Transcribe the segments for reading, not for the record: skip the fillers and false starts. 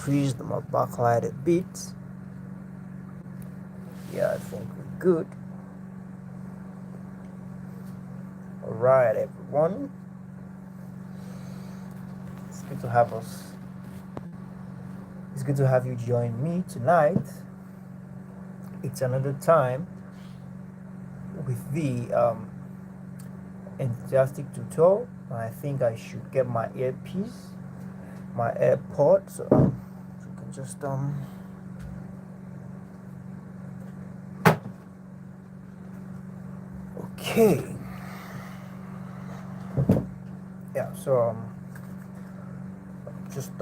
increased my backlight a bit. Yeah, I think we're good. Alright, everyone. It's good to have us. It's good to have you join me tonight. It's another time with the enthusiastic tutorial. I think I should get my earpiece, my AirPod, so you can just okay. Yeah, so just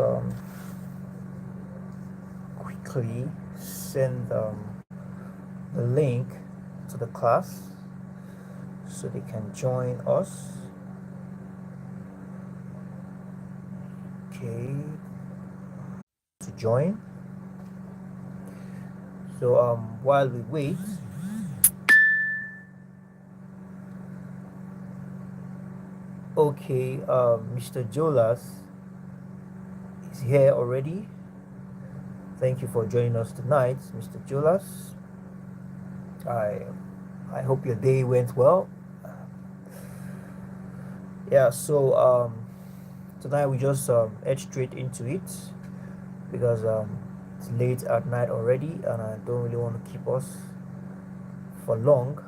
quickly send the link to the class so they can join us. Okay, to join. So while we wait, okay, Mr. Jolas is here already. Thank you for joining us tonight, Mr. Jolas. I hope your day went well. Yeah, so tonight we just head straight into it because it's late at night already and I don't really want to keep us for long.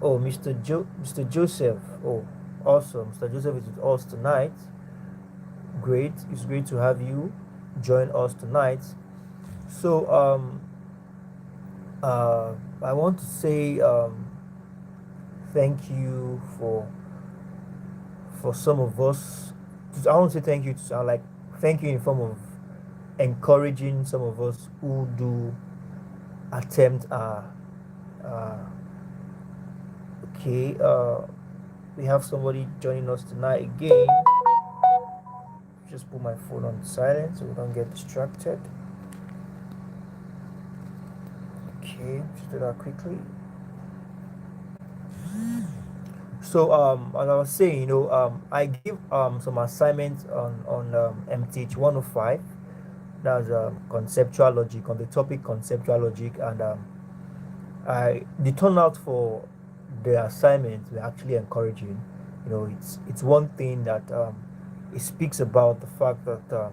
Oh, Mr. Joseph. Oh, awesome. Mr. Joseph is with us tonight. Great. It's great to have you join us tonight. So I want to say thank you for some of us. I want to say thank you to like thank you in form of encouraging some of us who do attempt okay, we have somebody joining us tonight again. Just put my phone on silent so we don't get distracted. Okay, just do that quickly. So as I was saying, I give some assignments on MTH 105. That's conceptual logic, on the topic conceptual logic, and the turnout for the assignments were actually encouraging. It's one thing that it speaks about the fact that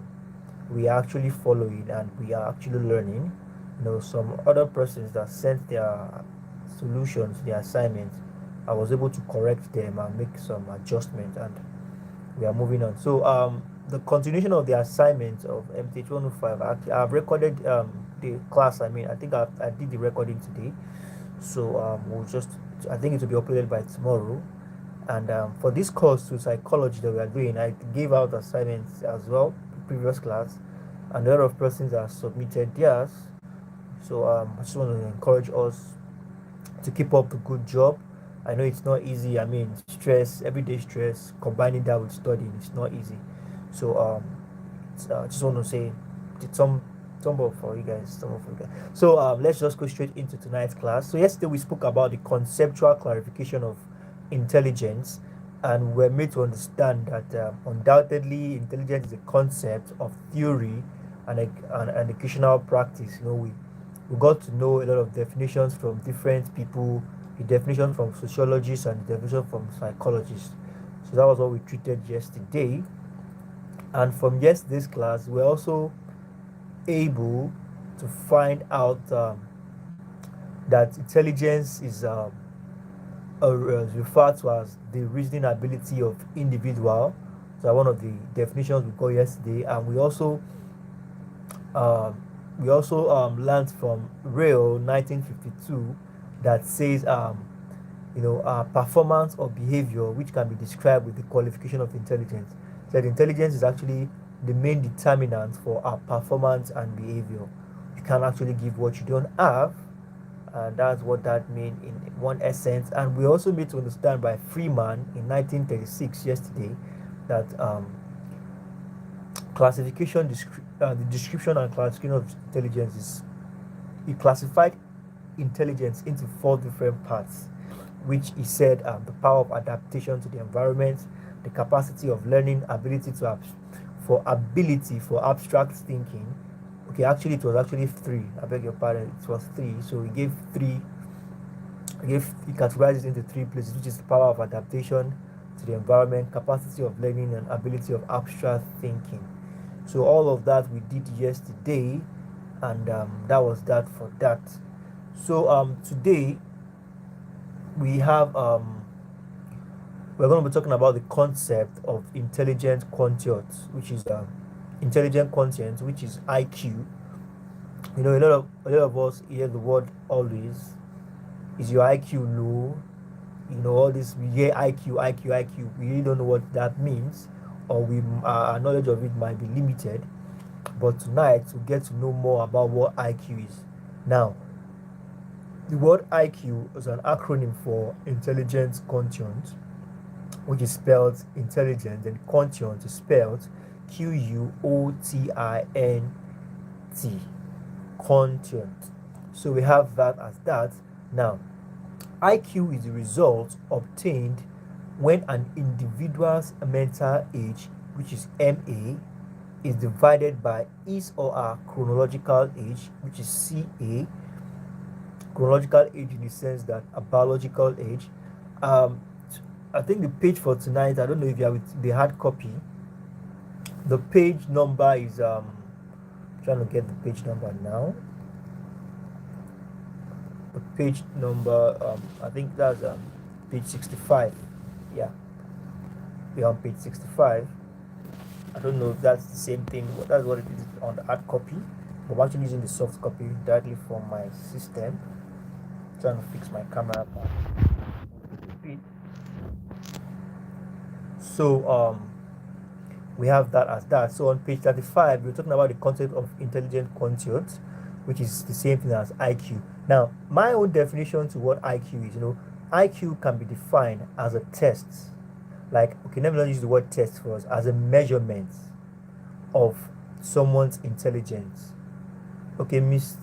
we are actually following and we are actually learning. Some other persons that sent their solutions, their assignments, I was able to correct them and make some adjustments, and we are moving on. So the continuation of the assignment of MTH 105, actually, I've recorded the class. I think I did the recording today. So I think it will be uploaded by tomorrow. And for this course to psychology that we are doing, I gave out assignments as well, previous class, and a lot of persons have submitted theirs. So I just want to encourage us to keep up the good job. I know it's not easy. I mean, stress, everyday stress, combining that with studying, it's not easy. So just want to say, did some up for you guys, some up for you guys. So let's just go straight into tonight's class. So yesterday we spoke about the conceptual clarification of intelligence, and we're made to understand that undoubtedly intelligence is a concept of theory and an educational practice. We got to know a lot of definitions from different people, the definition from sociologists and the definition from psychologists. So that was what we treated yesterday. And from yesterday's class, we're also able to find out that intelligence is referred to as the reasoning ability of individual. So one of the definitions we got yesterday, and we also learned from Real 1952 that says performance or behavior which can be described with the qualification of intelligence. So intelligence is actually the main determinant for our performance and behavior. You can't actually give what you don't have, and that's what that means in one essence. And we also made to understand by Freeman in 1936 yesterday that the description and classification of intelligence is he classified intelligence into 4 different parts, which he said the power of adaptation to the environment, the capacity of learning, ability to for ability for abstract thinking. Okay, actually it was actually three. I beg your pardon. It was three. So we gave three. He categorizes into three places, which is the power of adaptation to the environment, capacity of learning, and ability of abstract thinking. So all of that we did yesterday, and that was that for that. So today we have we're going to be talking about the concept of intelligent quotient, which is intelligent quotient, which is IQ. You know, a lot of us hear the word always. Is your IQ low? You know, all this we hear IQ, IQ, IQ. We really don't know what that means, or our knowledge of it might be limited. But tonight we get to know more about what IQ is. Now, the word IQ is an acronym for intelligence quotient, which is spelled intelligence, and quotient is spelled QUOTINT, quotient. So we have that as that. Now, IQ is the result obtained when an individual's mental age, which is MA, is divided by his or her chronological age, which is CA. Chronological age in the sense that a biological age. I think the page for tonight, I don't know if you have it, the hard copy. The page number is trying to get the page number now. The page number, I think that's page 65. Yeah, we're on page 65. I don't know if that's the same thing, but that's what it is on the hard copy. I'm actually using the soft copy directly from my system. Trying to fix my camera back. So we have that as that. So on page 35, we're talking about the concept of intelligent quotient, which is the same thing as IQ. Now, my own definition to what IQ is, IQ can be defined as a test. Like, okay, let me not use the word test for us, as a measurement of someone's intelligence. Okay, Miss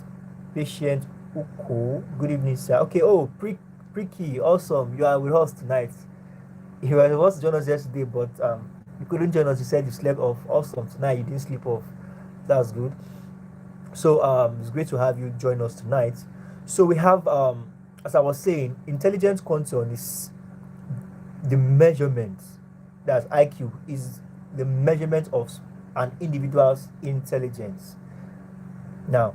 Patient Uko, good evening, sir. Okay, oh, Pricky, awesome, you are with us tonight. You were supposed to join us yesterday, but you couldn't join us. You said you slept off. Awesome, tonight you didn't sleep off. That's good. So it's great to have you join us tonight. So we have, as I was saying, intelligence quotient is the measurement. That's IQ is the measurement of an individual's intelligence. Now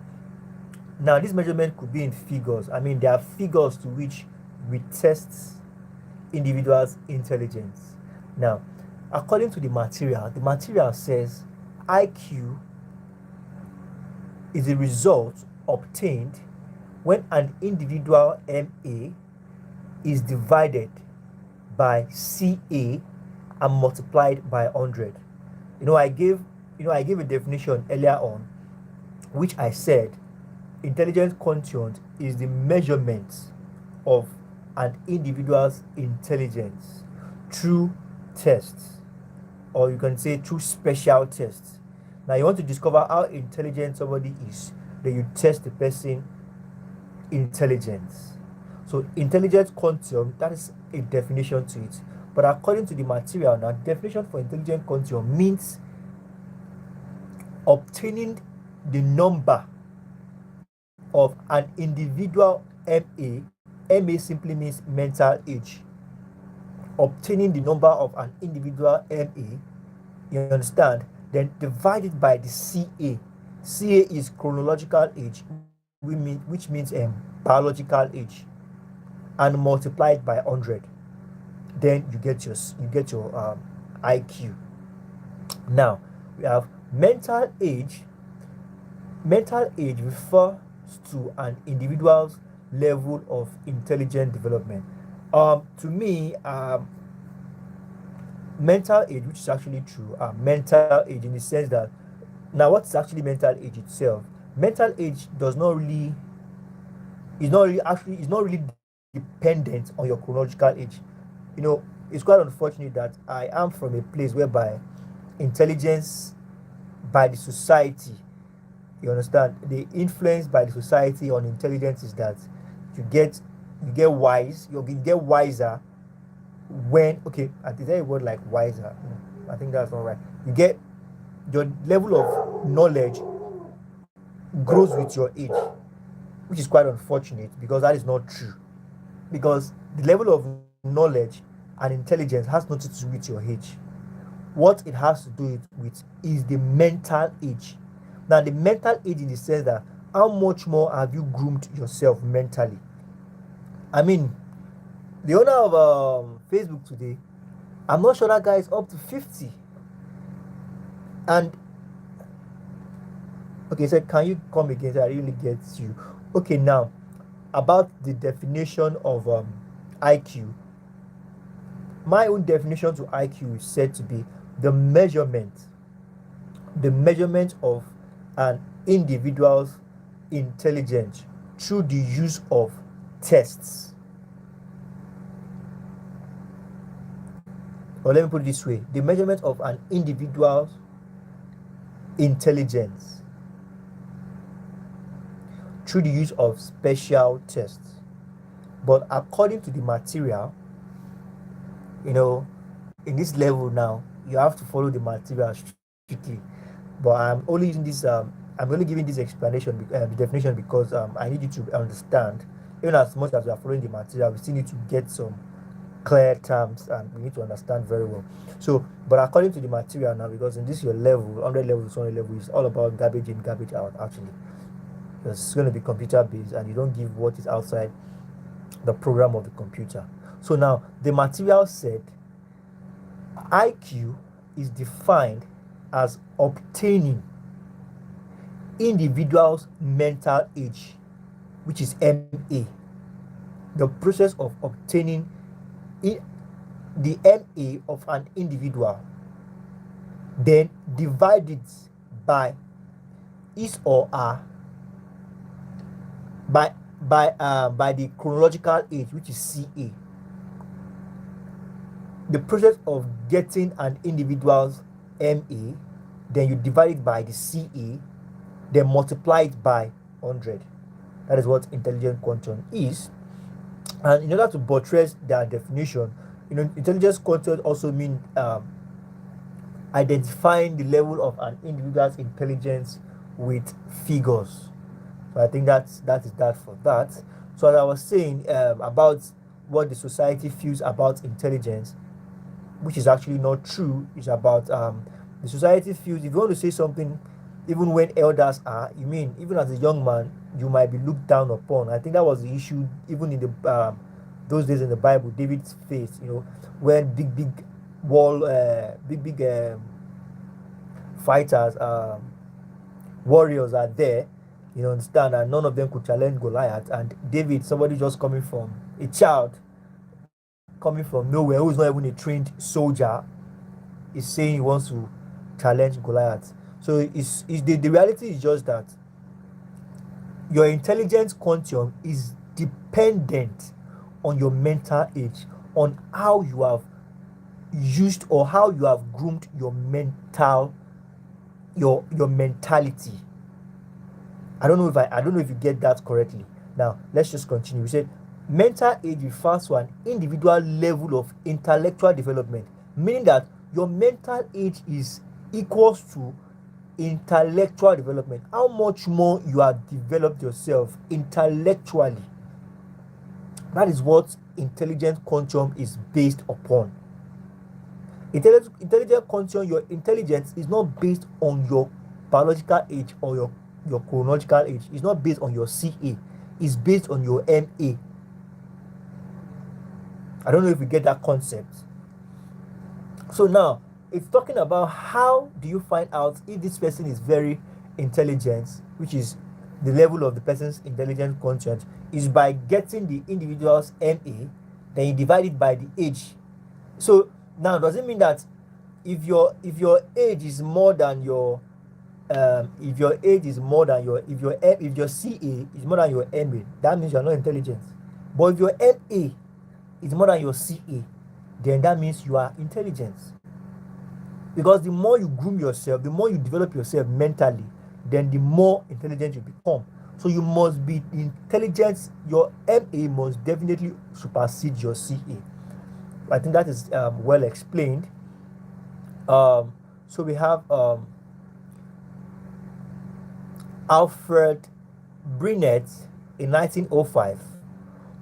this measurement could be in figures. I mean, there are figures to which we test individual's intelligence. Now, according to the material says IQ is a result obtained when an individual MA is divided by CA and multiplied by 100. I gave a definition earlier on, which I said intelligence quotient is the measurement of an individual's intelligence through tests, or you can say through special tests. Now, you want to discover how intelligent somebody is, then you test the person intelligence. So intelligence quotient, that is a definition to it. But according to the material, now definition for intelligent quotient means obtaining the number of an individual MA. MA simply means mental age. Obtaining the number of an individual MA, you understand, then divided by the CA. CA is chronological age, which means biological age, and multiplied by 100. Then you get your IQ. Now we have mental age. Mental age refers to an individual's level of intelligent development. To me, mental age, which is actually true, mental age in the sense that, now what is actually mental age itself? Mental age is not really dependent on your chronological age. It's quite unfortunate that I am from a place whereby intelligence by the society, you understand, the influence by the society on intelligence is that you get wise, you get wiser when, okay, I did say a word like wiser. I think that's all right. You your level of knowledge grows with your age, which is quite unfortunate because that is not true. Because the level of knowledge and intelligence has nothing to do with your age. What it has to do with is the mental age. Now, the mental age in the sense that how much more have you groomed yourself mentally? I mean, the owner of Facebook today, I'm not sure that guy is up to 50. And okay, so can you come again? So I really get you. Okay, now about the definition of IQ. My own definition to IQ is said to be the measurement, the measurement of an individual's intelligence through the use of tests. Or let me put it this way, the measurement of an individual's intelligence through the use of special tests. But according to the material, you know, in this level now, you have to follow the material strictly. But I'm only using this, I'm only giving this explanation, the definition, because I need you to understand. Even as much as we are following the material, we still need to get some clear terms and we need to understand very well. So, but according to the material now, because in this your level, 100 level, 200 level, is all about garbage in, garbage out, actually. It's going to be computer based and you don't give what is outside the program of the computer. So now the material said IQ is defined as obtaining individual's mental age, which is MA. The process of obtaining the MA of an individual, then divide it by his or her by the chronological age, which is CA. The process of getting an individual's MA, then you divide it by the CA, then multiply it by 100. That is what intelligent quotient is. And in order to buttress their definition, intelligence quotient also means identifying the level of an individual's intelligence with figures. So I think that is that for that. So as I was saying about what the society feels about intelligence, which is actually not true, is about the society feels if you want to say something, even when elders are, you mean even as a young man, you might be looked down upon. I think that was the issue even in the those days in the Bible, David's face, when big fighters, warriors are there, understand, and none of them could challenge Goliath. And David, somebody just coming from a child, coming from nowhere, who is not even a trained soldier, is saying he wants to challenge Goliath. So the reality is just that your intelligence quantum is dependent on your mental age, on how you have used or how you have groomed your mentality. I don't know if you get that correctly. Now let's just continue. We said mental age refers to an individual level of intellectual development, meaning that your mental age is equals to intellectual development. How much more you have developed yourself intellectually. That is what intelligent quantum is based upon. Intelligent quantum, your intelligence is not based on your biological age or your chronological age. It's not based on your CA. It's based on your MA. I don't know if you get that concept. So now, it's talking about how do you find out if this person is very intelligent, which is the level of the person's intelligence quotient, is by getting the individual's MA, then you divide it by the age. So now, does it mean that if your age is more than your if your CA is more than your MA, that means you're not intelligent. But if your MA is more than your CA, then that means you are intelligent. Because the more you groom yourself, the more you develop yourself mentally, then the more intelligent you become. So you must be intelligent. Your MA must definitely supersede your CA. I think that is well explained. So we have Alfred Binet in 1905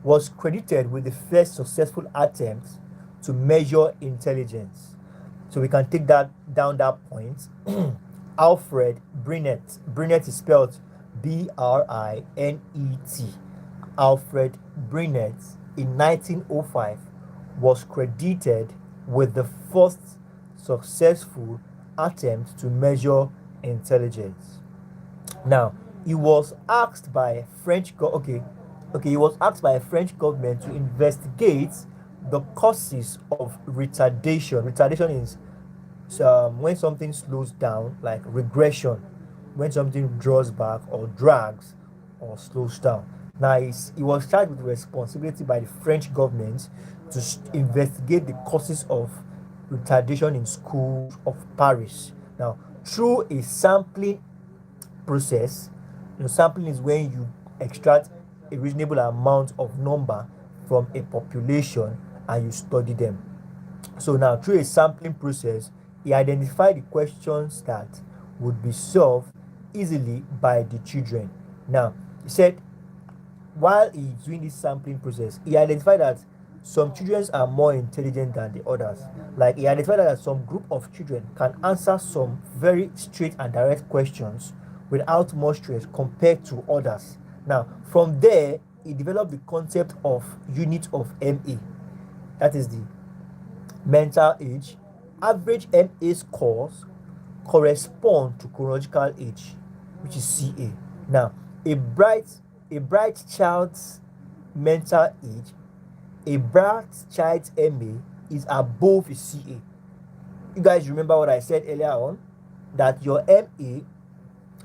was credited with the first successful attempt to measure intelligence. So we can take that down that point. Alfred Binet. Binet is spelled Brinet. Alfred Binet in 1905 was credited with the first successful attempt to measure intelligence. Now, he was asked by he was asked by a French government to investigate the causes of retardation. Retardation is when something slows down, like regression, when something draws back or drags or slows down. Now, he was charged with responsibility by the French government to investigate the causes of retardation in schools of Paris. Now, through a sampling process, sampling is when you extract a reasonable amount of number from a population and you study them. So now, through a sampling process, he identified the questions that would be solved easily by the children. Now, he said while he's doing this sampling process, he identified that some children are more intelligent than the others. Like he identified that some group of children can answer some very straight and direct questions without much stress compared to others. Now, from there, he developed the concept of unit of MA. That is the mental age. Average MA scores correspond to chronological age, which is CA. Now, a bright child's mental age, a bright child's MA is above his CA. You guys remember what I said earlier on? That your MA,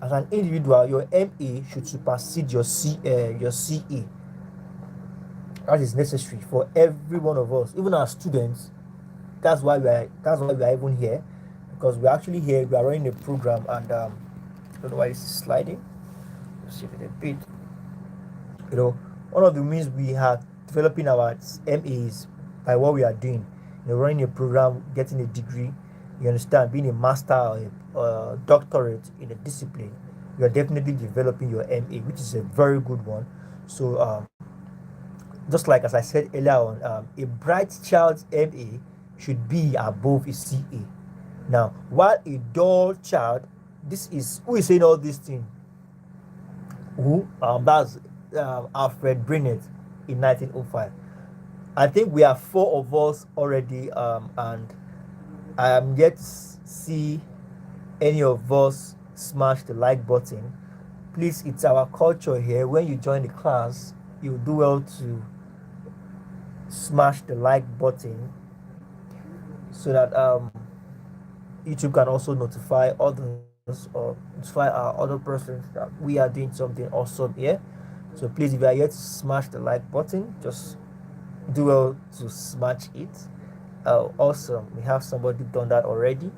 as an individual, your MA should supersede your CA. That is necessary for every one of us, even as students. That's why we are even here, because we're actually here. We are running a program, and I don't know why this is sliding. Let's see if it a bit. One of the means we are developing our MAs by what we are doing. Running a program, getting a degree. You understand, being a master or a doctorate in a discipline. You are definitely developing your MA, which is a very good one. So, just like as I said earlier on, a bright child's MA should be above his CA. Now, while a dull child, this is who is saying all these things. Who? That's Alfred Binet in 1905. I think we have 4 of us already, and I am yet to see any of us smash the like button. Please, it's our culture here. When you join the class, you do well to smash the like button so that YouTube can also notify others or notify our other persons that we are doing something awesome here. So please, if you are yet to smash the like button, just do well to smash it. Awesome, we have somebody done that already.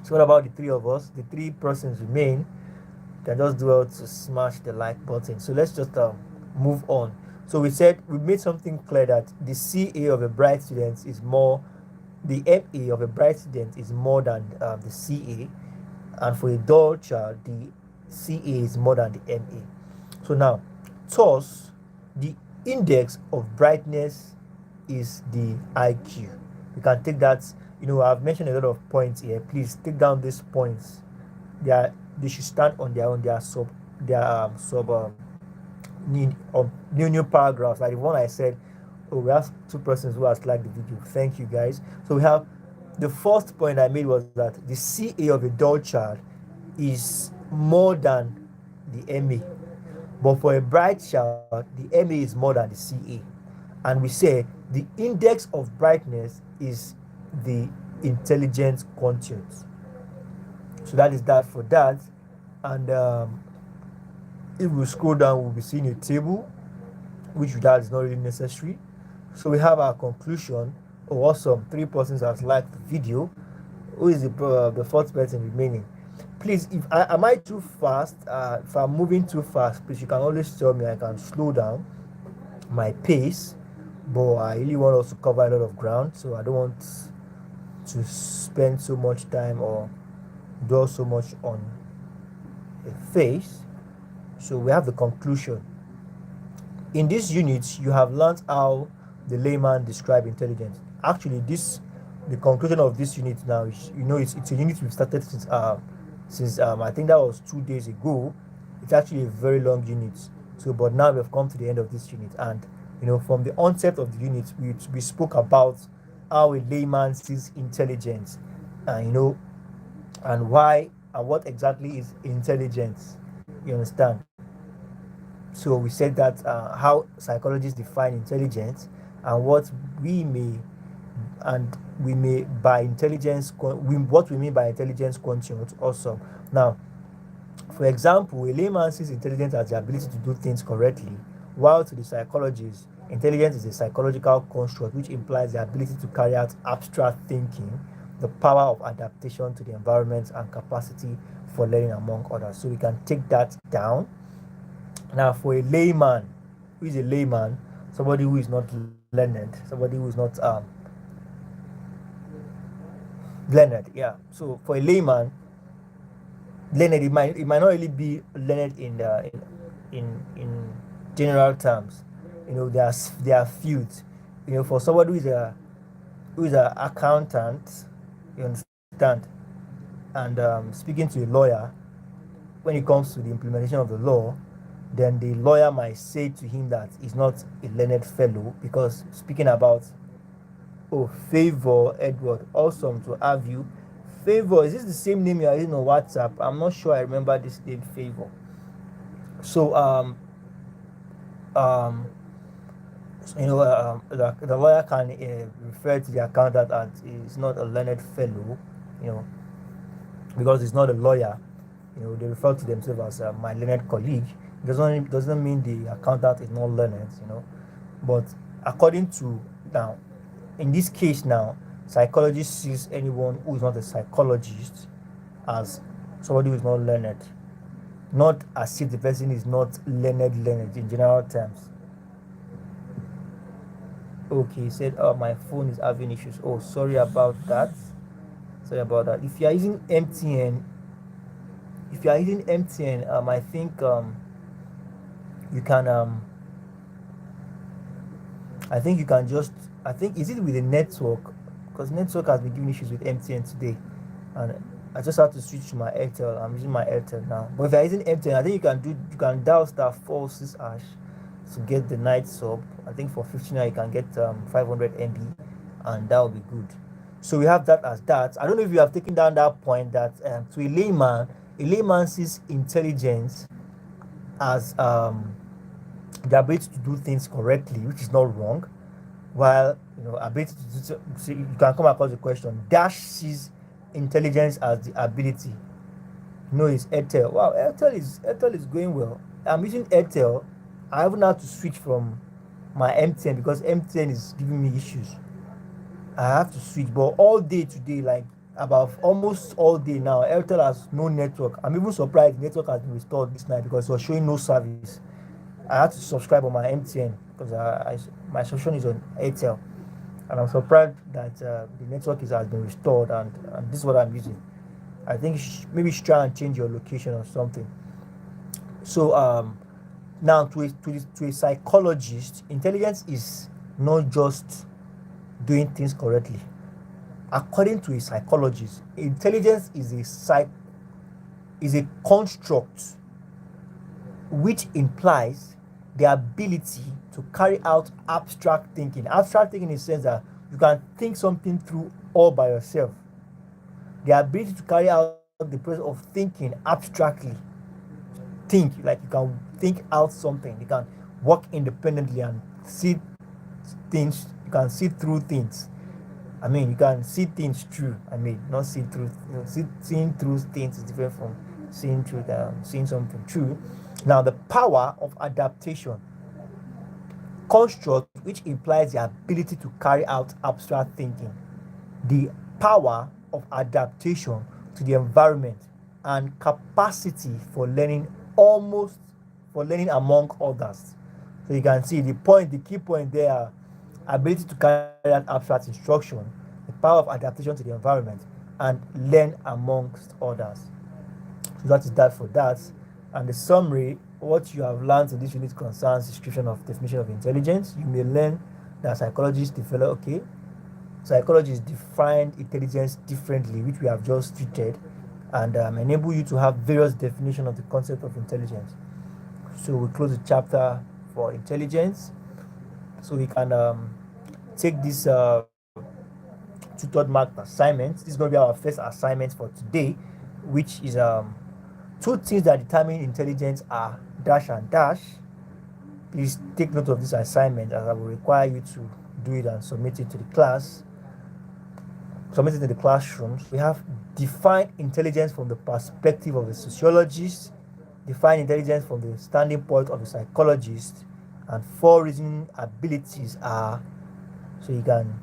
So what about the 3 of us? The 3 persons remain. Can just do well to smash the like button. So let's just move on. So we made something clear that the CA of a bright student is more, the MA of a bright student is more than the CA, and for a dull child, the CA is more than the MA. So now, thus, the index of brightness is the IQ. You can take that. I've mentioned a lot of points here. Please take down these points. They should stand on their own. New paragraphs, like the one I said. We have 2 persons who has liked the video. Thank you guys. So we have the first point I made was that the CA of a dull child is more than the MA, but for a bright child, the MA is more than the CA. And we say the index of brightness is the intelligence quotient. So that is that for that. And if we scroll down, we'll be seeing a table, which that is not really necessary. So we have our conclusion. Oh, awesome! 3 persons have liked the video. Who is the 4th person remaining? Please, if am I too fast? If I'm moving too fast, please, you can always tell me. I can slow down my pace, but I really want us to cover a lot of ground, so I don't want to spend so much time or dwell so much on a phase. So we have the conclusion. In this unit, you have learned how the layman describe intelligence. Actually, the conclusion of this unit now is, it's a unit we've started since I think that was 2 days ago. It's actually a very long unit. So, but now we've come to the end of this unit, and from the onset of the unit, we spoke about how a layman sees intelligence, and and why and what exactly is intelligence. You understand? So we said that how psychologists define intelligence, and we may by intelligence what we mean by intelligence quotient also. Now, for example, a layman sees intelligence as the ability to do things correctly, while to the psychologist, intelligence is a psychological construct which implies the ability to carry out abstract thinking, the power of adaptation to the environment, and capacity for learning, among others. So we can take that down. Now, for a layman, who is a layman? Somebody who is not learned, somebody who is not learned. Yeah. So for a layman, learned, it might not really be learned in general terms. There are fields. For somebody who is an accountant, you understand, and speaking to a lawyer when it comes to the implementation of the law, then the lawyer might say to him that he's not a learned fellow, because speaking about, oh, Favor Edward, awesome to have you. Favor, is this the same name you are using on WhatsApp? I'm not sure I remember this name, Favor. So um the lawyer can refer to the accountant as he's not a learned fellow, because he's not a lawyer. They refer to themselves as my learned colleague. It doesn't mean the accountant is not learned, but according to now, in this case now, psychologist sees anyone who is not a psychologist as somebody who is not learned, not as if the person is not learned in general terms. Okay, he said, oh, my phone is having issues. Oh, sorry about that. If you are using MTN, I think you can I think you can just, I think, is it with the network? Because network has been giving issues with MTN today, and I just have to switch to my Airtel. I'm using my Airtel now. But if you're using MTN, I think you can dial *46# to get the night sub. I think for 15 you can get 500 MB, and that will be good. So we have that as that. I don't know if you have taken down that point that to a layman sees intelligence as the ability to do things correctly, which is not wrong, while ability to do so, you can come across the question. Dash sees intelligence as the ability. It's Airtel. Wow, Airtel is going well. I'm using Airtel. I haven't had to switch from my MTN because MTN is giving me issues. I have to switch, but all day today, like about almost all day now, Airtel has no network. I'm even surprised the network has been restored this night because it was showing no service. I had to subscribe on my MTN because my subscription is on Airtel, and I'm surprised that the network has been restored, and this is what I'm using. I think maybe you should try and change your location or something. So now to a psychologist, intelligence is not just doing things correctly. According to a psychologist, intelligence is a construct which implies the ability to carry out abstract thinking. Abstract thinking in the sense that you can think something through all by yourself. The ability to carry out the process of thinking abstractly. Think, like you can think out something. You can work independently and see things. You can see through things. You can see things through. Not see through. Seeing through things is different from seeing something true. Now, the power of adaptation, construct which implies the ability to carry out abstract thinking, the power of adaptation to the environment, and capacity for learning among others. So you can see the key point there: ability to carry out abstract instruction, the power of adaptation to the environment, and learn amongst others. So that is that for that. And the summary, what you have learned in this unit concerns description of definition of intelligence. You may learn that psychologists develop, okay, psychologists define intelligence differently, which we have just treated, and enable you to have various definitions of the concept of intelligence. So we close the chapter for intelligence. So we can take this tutored marked assignment. This is going to be our first assignment for today, which is two things that determine intelligence are dash and dash. Please take note of this assignment, as I will require you to do it and submit it to the class. Submit it in the classrooms. We have define intelligence from the perspective of a sociologist, define intelligence from the standing point of a psychologist, and 4 reasoning abilities are. So you can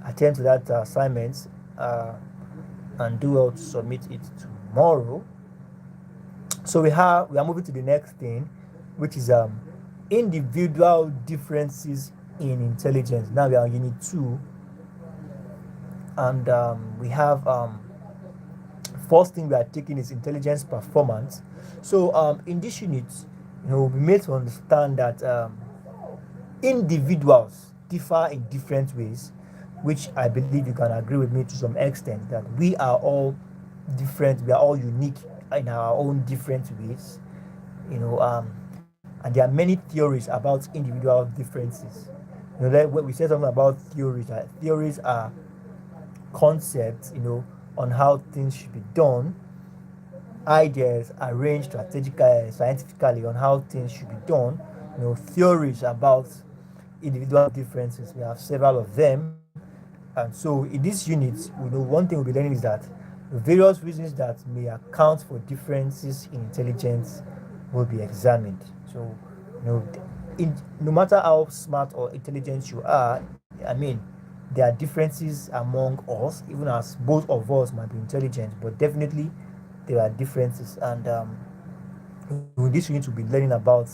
attend to that assignment and do well to submit it tomorrow. So we are moving to the next thing, which is individual differences in intelligence. Now we are unit 2, and we have first thing we are taking is intelligence performance. So in this unit, we'll be made to understand that individuals differ in different ways, which I believe you can agree with me to some extent, that we are all different, we are all unique in our own different ways, and there are many theories about individual differences. Like when we say something about theories, theories are concepts, on how things should be done, ideas arranged strategically, scientifically on how things should be done. Theories about individual differences. We have several of them, and so in this unit, one thing we'll be learning is that the various reasons that may account for differences in intelligence will be examined. So, no matter how smart or intelligent you are, there are differences among us, even as both of us might be intelligent, but definitely there are differences. And in this unit, we'll be learning about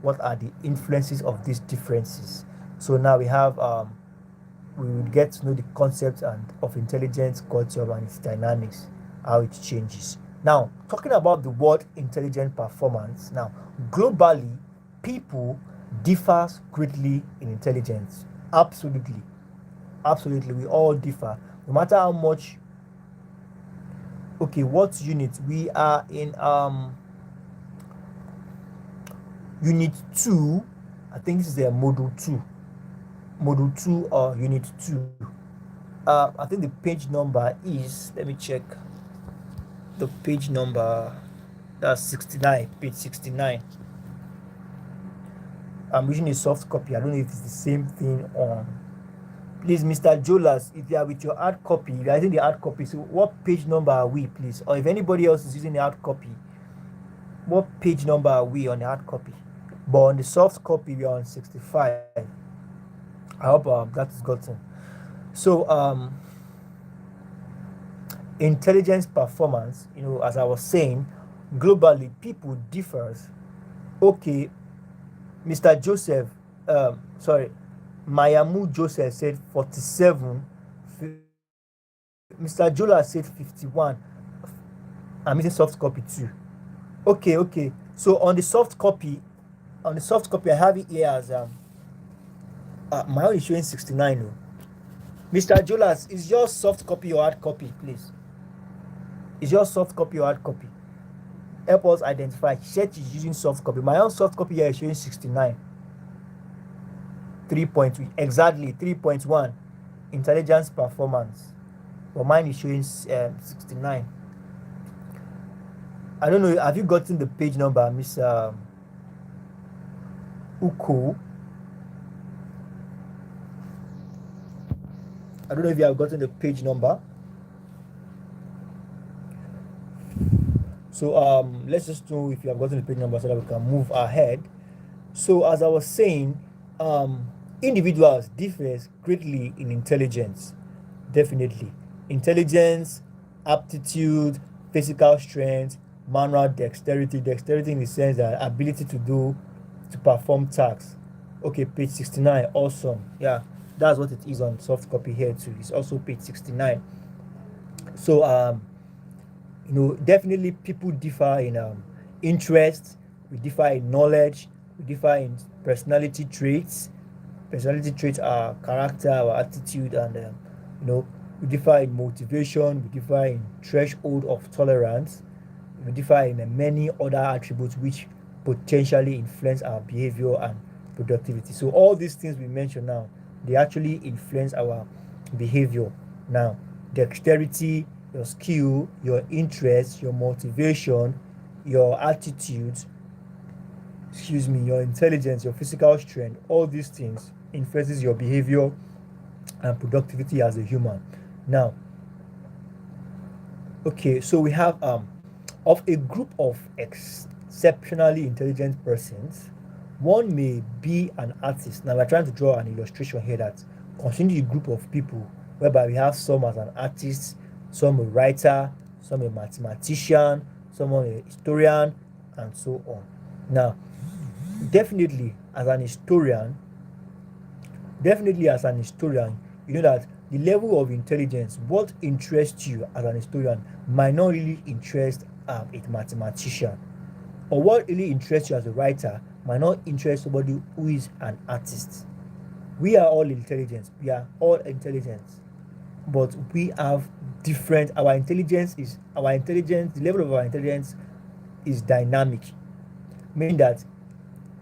what are the influences of these differences. So now we have we will get to know the concept of intelligence, culture, and its dynamics, how it changes. Now, talking about the word intelligent performance, now globally, people differ greatly in intelligence. Absolutely, we all differ, no matter how much. Okay, what unit we are in? Unit 2. I think this is the module 2 or unit 2. I think the page number is, let me check the page number. That's 69, page 69. I'm using a soft copy. I don't know if it's the same thing on. Please, Mr. Jolas, if you are with your hard copy, if you are using the hard copy, so what page number are we, please? Or if anybody else is using the hard copy, what page number are we on the hard copy? But on the soft copy, we are on 65. I hope that is gotten. So intelligence performance, as I was saying, globally people differs. Okay, Mr. Joseph, Mayamu Joseph said 47. Mr. Jola said 51. I'm using soft copy too. Okay. So on the soft copy, I have it here as my own is showing 69. No. Mr. Jolas, is your soft copy or hard copy, please? Is your soft copy or hard copy? Help us identify. Chet is using soft copy. My own soft copy here is showing 69. 3.3, exactly 3.1 intelligence performance. But mine is showing 69. I don't know. Have you gotten the page number, Miss Uko? I don't know if you have gotten the page number. So let's just know if you have gotten the page number so that we can move ahead. So as I was saying, individuals differ greatly in intelligence. Definitely. Intelligence, aptitude, physical strength, manual dexterity in the sense that ability to perform tasks. Okay, page 69. Awesome. Yeah, that's what it is on soft copy here too. It's also page 69. So Definitely people differ in interest, we differ in knowledge, we differ in personality traits. Personality traits are character, our attitude, and we differ in motivation, we differ in threshold of tolerance, we differ in many other attributes which potentially influence our behavior and productivity. So all these things we mentioned now, they actually influence our behavior. Now, dexterity, your skill, your interest, your motivation, your attitude, your intelligence, your physical strength, all these things influences your behavior and productivity as a human. Now, okay, so we have of a group of exceptionally intelligent persons, one may be an artist. Now we're trying to draw an illustration here that considering the group of people whereby we have some as an artist, some a writer, some a mathematician, someone a historian, and so on. Now, definitely as an historian, you know that the level of intelligence, what interests you as an historian, might not really interest a mathematician, or what really interests you as a writer might not interest somebody who is an artist. We are all intelligent. We are all intelligent, but we have different. The level of our intelligence is dynamic, meaning that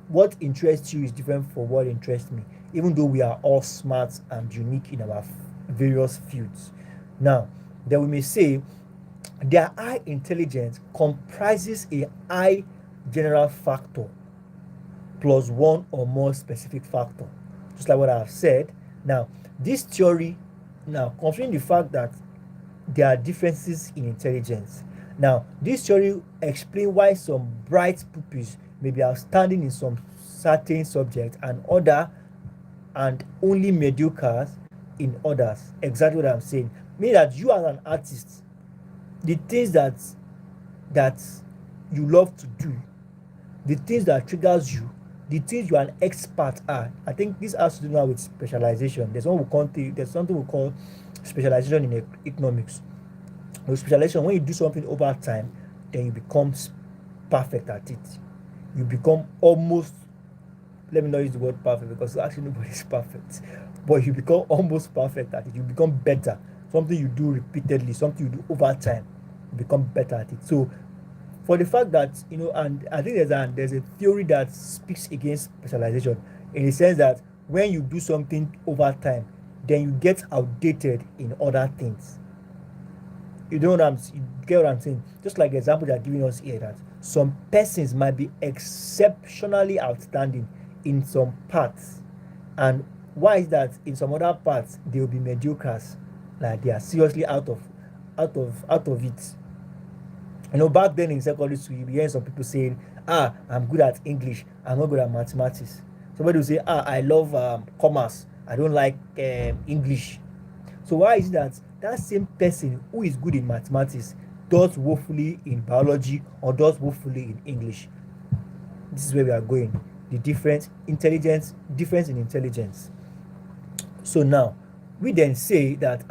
what interests you is different from what interests me, even though we are all smart and unique in our various fields. Now, then we may say their high intelligence comprises a high general factor plus one or more specific factor, just like what I have said. Now, this theory, now considering the fact that there are differences in intelligence, now this theory explains why some bright pupils may be outstanding in some certain subject and only mediocre in others. Exactly what I'm saying. Meaning that you as an artist, the things that you love to do, the things that triggers you, the things you are an expert at. I think this has to do now with specialization. There's something we call specialization in economics. With specialization, when you do something over time, then you become perfect at it. You become almost, let me not use the word perfect because actually nobody is perfect, but you become almost perfect at it. You become better. Something you do repeatedly, something you do over time, you become better at it. So for the fact that and I think there's a theory that speaks against specialization, in the sense that when you do something over time, then you get outdated in other things. You get what I'm saying? Just like the example they're giving us here, that some persons might be exceptionally outstanding in some parts, and why is that in some other parts they will be mediocres, like they are seriously out of it. Back then in secondary school, you be hearing some people saying, I'm good at English, I'm not good at mathematics. Somebody will say, I love commerce, I don't like English. So why is it that that same person who is good in mathematics does woefully in biology or does woefully in English? This is where we are going. The difference in intelligence. So now, we then say that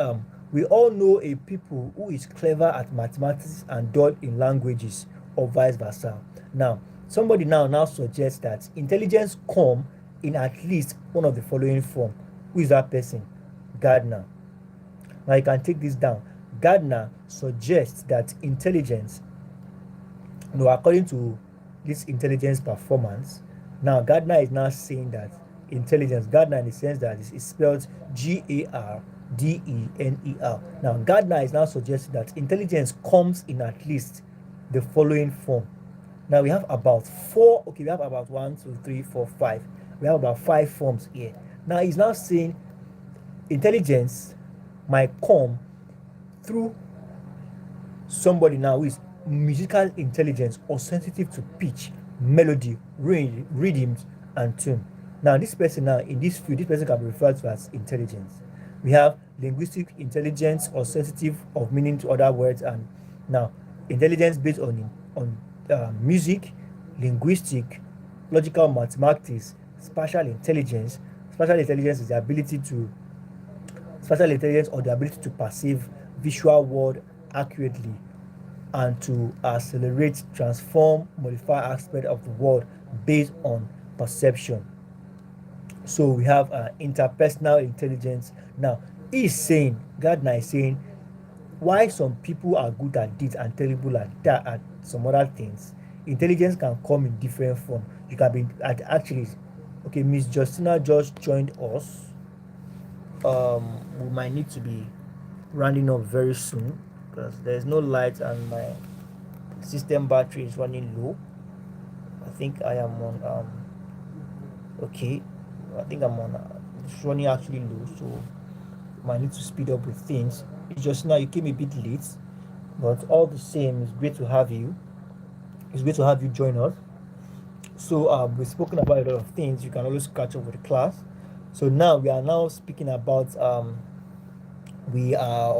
we all know a people who is clever at mathematics and dull in languages, or vice versa. Now, somebody now suggests that intelligence come in at least one of the following form. Who is that person? Gardner. Now you can take this down. Gardner suggests that intelligence, according to this intelligence performance, now Gardner is now saying that intelligence, Gardner in the sense that it's spelled Gardener. Now Gardner is now suggesting that intelligence comes in at least the following form. Now we have about one, two, three, four, five. We have about 5 forms here. Now he's now saying intelligence might come through somebody now who is musical intelligence or sensitive to pitch, melody, range, rhythms, and tune. Now this person now in this field, this person can be referred to as intelligence. We have linguistic intelligence or sensitive of meaning to other words, and now intelligence based on music, linguistic, logical mathematics, spatial intelligence. Spatial intelligence is the ability to perceive visual world accurately. and to accelerate, transform, modify aspect of the world based on perception. So we have interpersonal intelligence. Now, Gardner is saying, why some people are good at this and terrible at that at some other things. Intelligence can come in different form. You can be actually, okay, Miss Justina just joined us. We might need to be rounding up very soon because there's no light and my system battery is running low. I think I am on okay. I think I'm on it's running actually low, so you might need to speed up with things. It's just now you came a bit late, but all the same, it's great to have you. It's great to have you join us. So we've spoken about a lot of things. You can always catch up with the class. So now we are now speaking about we are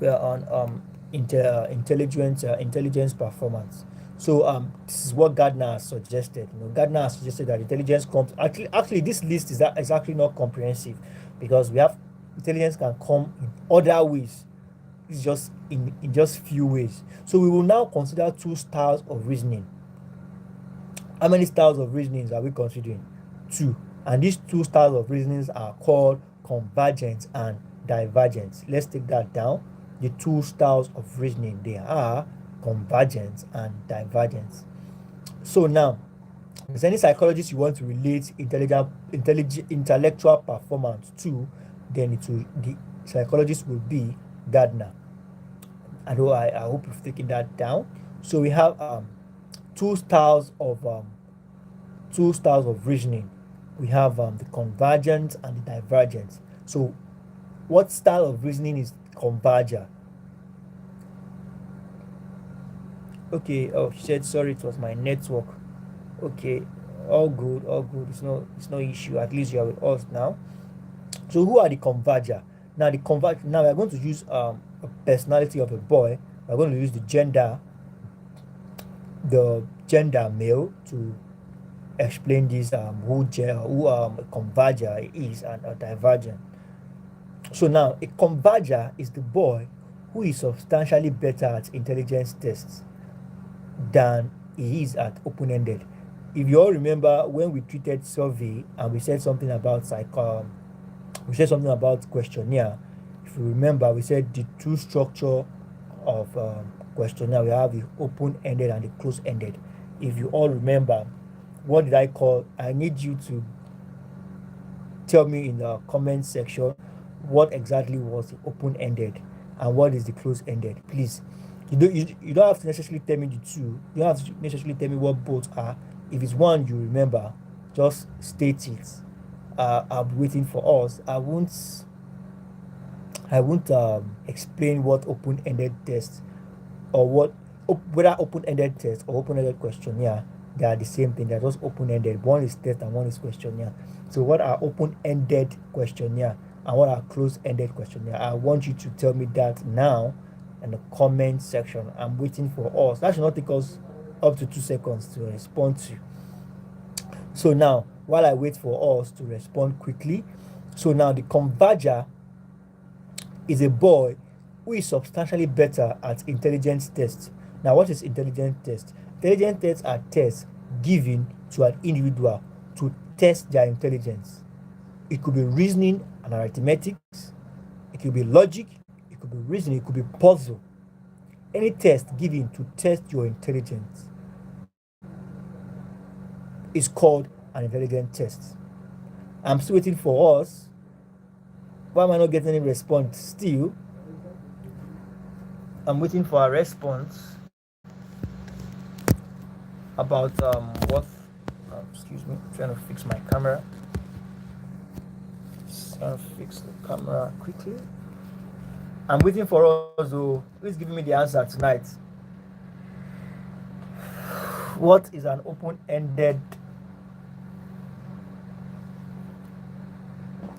on intelligence performance. So this is what Gardner has suggested. Gardner has suggested that intelligence comes actually this list is actually not comprehensive because we have intelligence can come in other ways. It's just in just few ways. So we will now consider two styles of reasoning. How many styles of reasonings are we considering? Two. And these two styles of reasonings are called convergence and divergence. Let's take that down. The two styles of reasoning, they are convergence and divergence. So now, if there's any psychologist you want to relate intellectual performance to, then the psychologist will be Gardner. I hope you've taken that down. So we have two styles of reasoning. We have the convergence and the divergence. So what style of reasoning is converger? Okay, oh, she said sorry, it was my network. Okay, all good. It's no issue. At least you are with us now. So who are the converger? Now now we are going to use a personality of a boy. We're going to use the gender male to explain this who converger is and a divergent. So now a converger is the boy who is substantially better at intelligence tests than he is at open-ended. If you all remember when we treated survey and we said something about questionnaire, if you remember, we said the two structure of questionnaire, we have the open-ended and the closed-ended. If you all remember, what did I call? I need you to tell me in the comment section what exactly was the open-ended and what is the closed-ended. Please, you don't have to necessarily tell me the two. You don't have to necessarily tell me what both are. If it's one you remember, just state it. I'll be waiting for us. I won't explain what open-ended test or whether open-ended test or open-ended questionnaire, they are the same thing. They're just open-ended. One is test and one is questionnaire. So what are open-ended questionnaire and what are closed-ended questionnaire? I want you to tell me that now in the comment section. I'm waiting for us. That should not take us up to 2 seconds to respond to. So now, while I wait for us to respond quickly, so now the converger is a boy who is substantially better at intelligence tests. Now, what is intelligence test? Intelligence tests are tests given to an individual to test their intelligence. It could be reasoning and arithmetics, it could be logic, it could be reasoning, it could be puzzle. Any test given to test your intelligence is called an intelligence test. I'm still waiting for us. Why am I not getting any response still? I'm waiting for a response about what excuse me, I'm trying to fix my camera. Trying to fix the camera quickly. I'm waiting for us who is giving me the answer tonight. What is an open-ended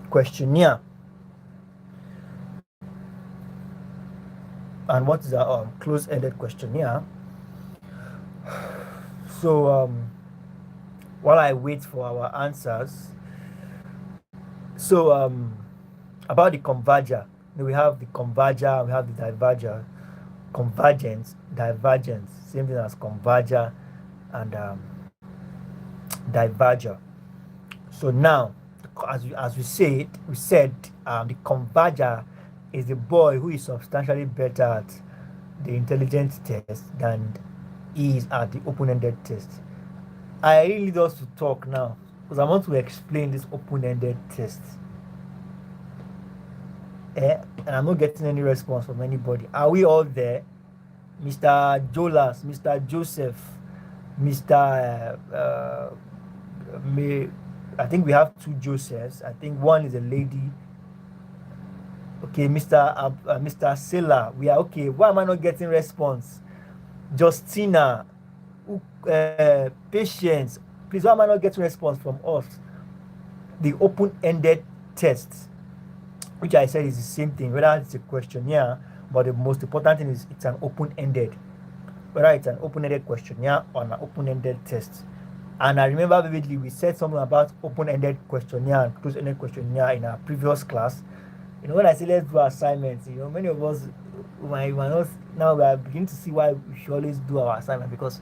questionnaire? And what is a closed-ended questionnaire? So while I wait for our answers, so about the converger, we have the converger, we have the diverger. convergence, divergence, same thing as converger and diverger. So now, as we said, the converger is the boy who is substantially better at the intelligence test than he is at the open-ended test. I really need us to talk now because I want to explain this open-ended test. And I'm not getting any response from anybody. Are we all there? Mr. Jolas, Mr. Joseph, Mr. May. I think we have two Josephs. I think one is a lady. Okay, Mr. Sela. We are okay. Why am I not getting response? Justina, Patience. Please, why am I not getting response from us? The open-ended test, which I said is the same thing, whether it's a questionnaire, but the most important thing is it's an open-ended. Whether it's an open-ended questionnaire or an open-ended test. And I remember vividly we said something about open-ended questionnaire and closed-ended questionnaire in our previous class. When I say let's do assignments, many of us now we are beginning to see why we should always do our assignment because,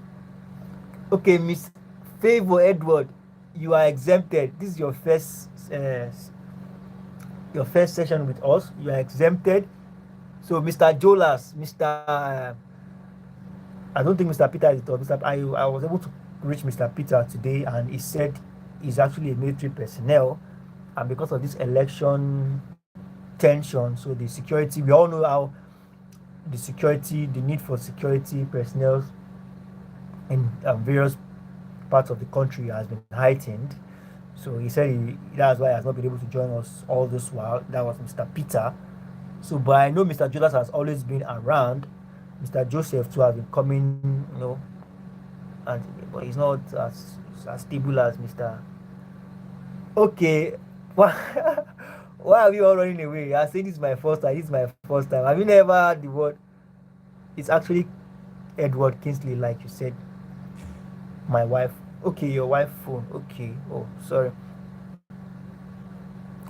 okay, Miss Favor Edward, you are exempted. This is your first session with us. You are exempted. So Mr. Jolas, I don't think Mr. Peter is it. I was able to reach Mr. Peter today, and he said he's actually a military personnel, and because of this election tension, so the security, we all know how the need for security personnel in various parts of the country has been heightened. So he said that's why he has not been able to join us all this while. That was Mr. Peter. So, but I know Mr. Jonas has always been around. Mr. Joseph too has been coming, but he's not as stable as Mr. Okay, why are we all running away? I say this is my first time. This is my first time. Have you never heard the word? It's actually Edward Kingsley, like you said. My wife. Okay, your wife phone. Okay. Oh, sorry.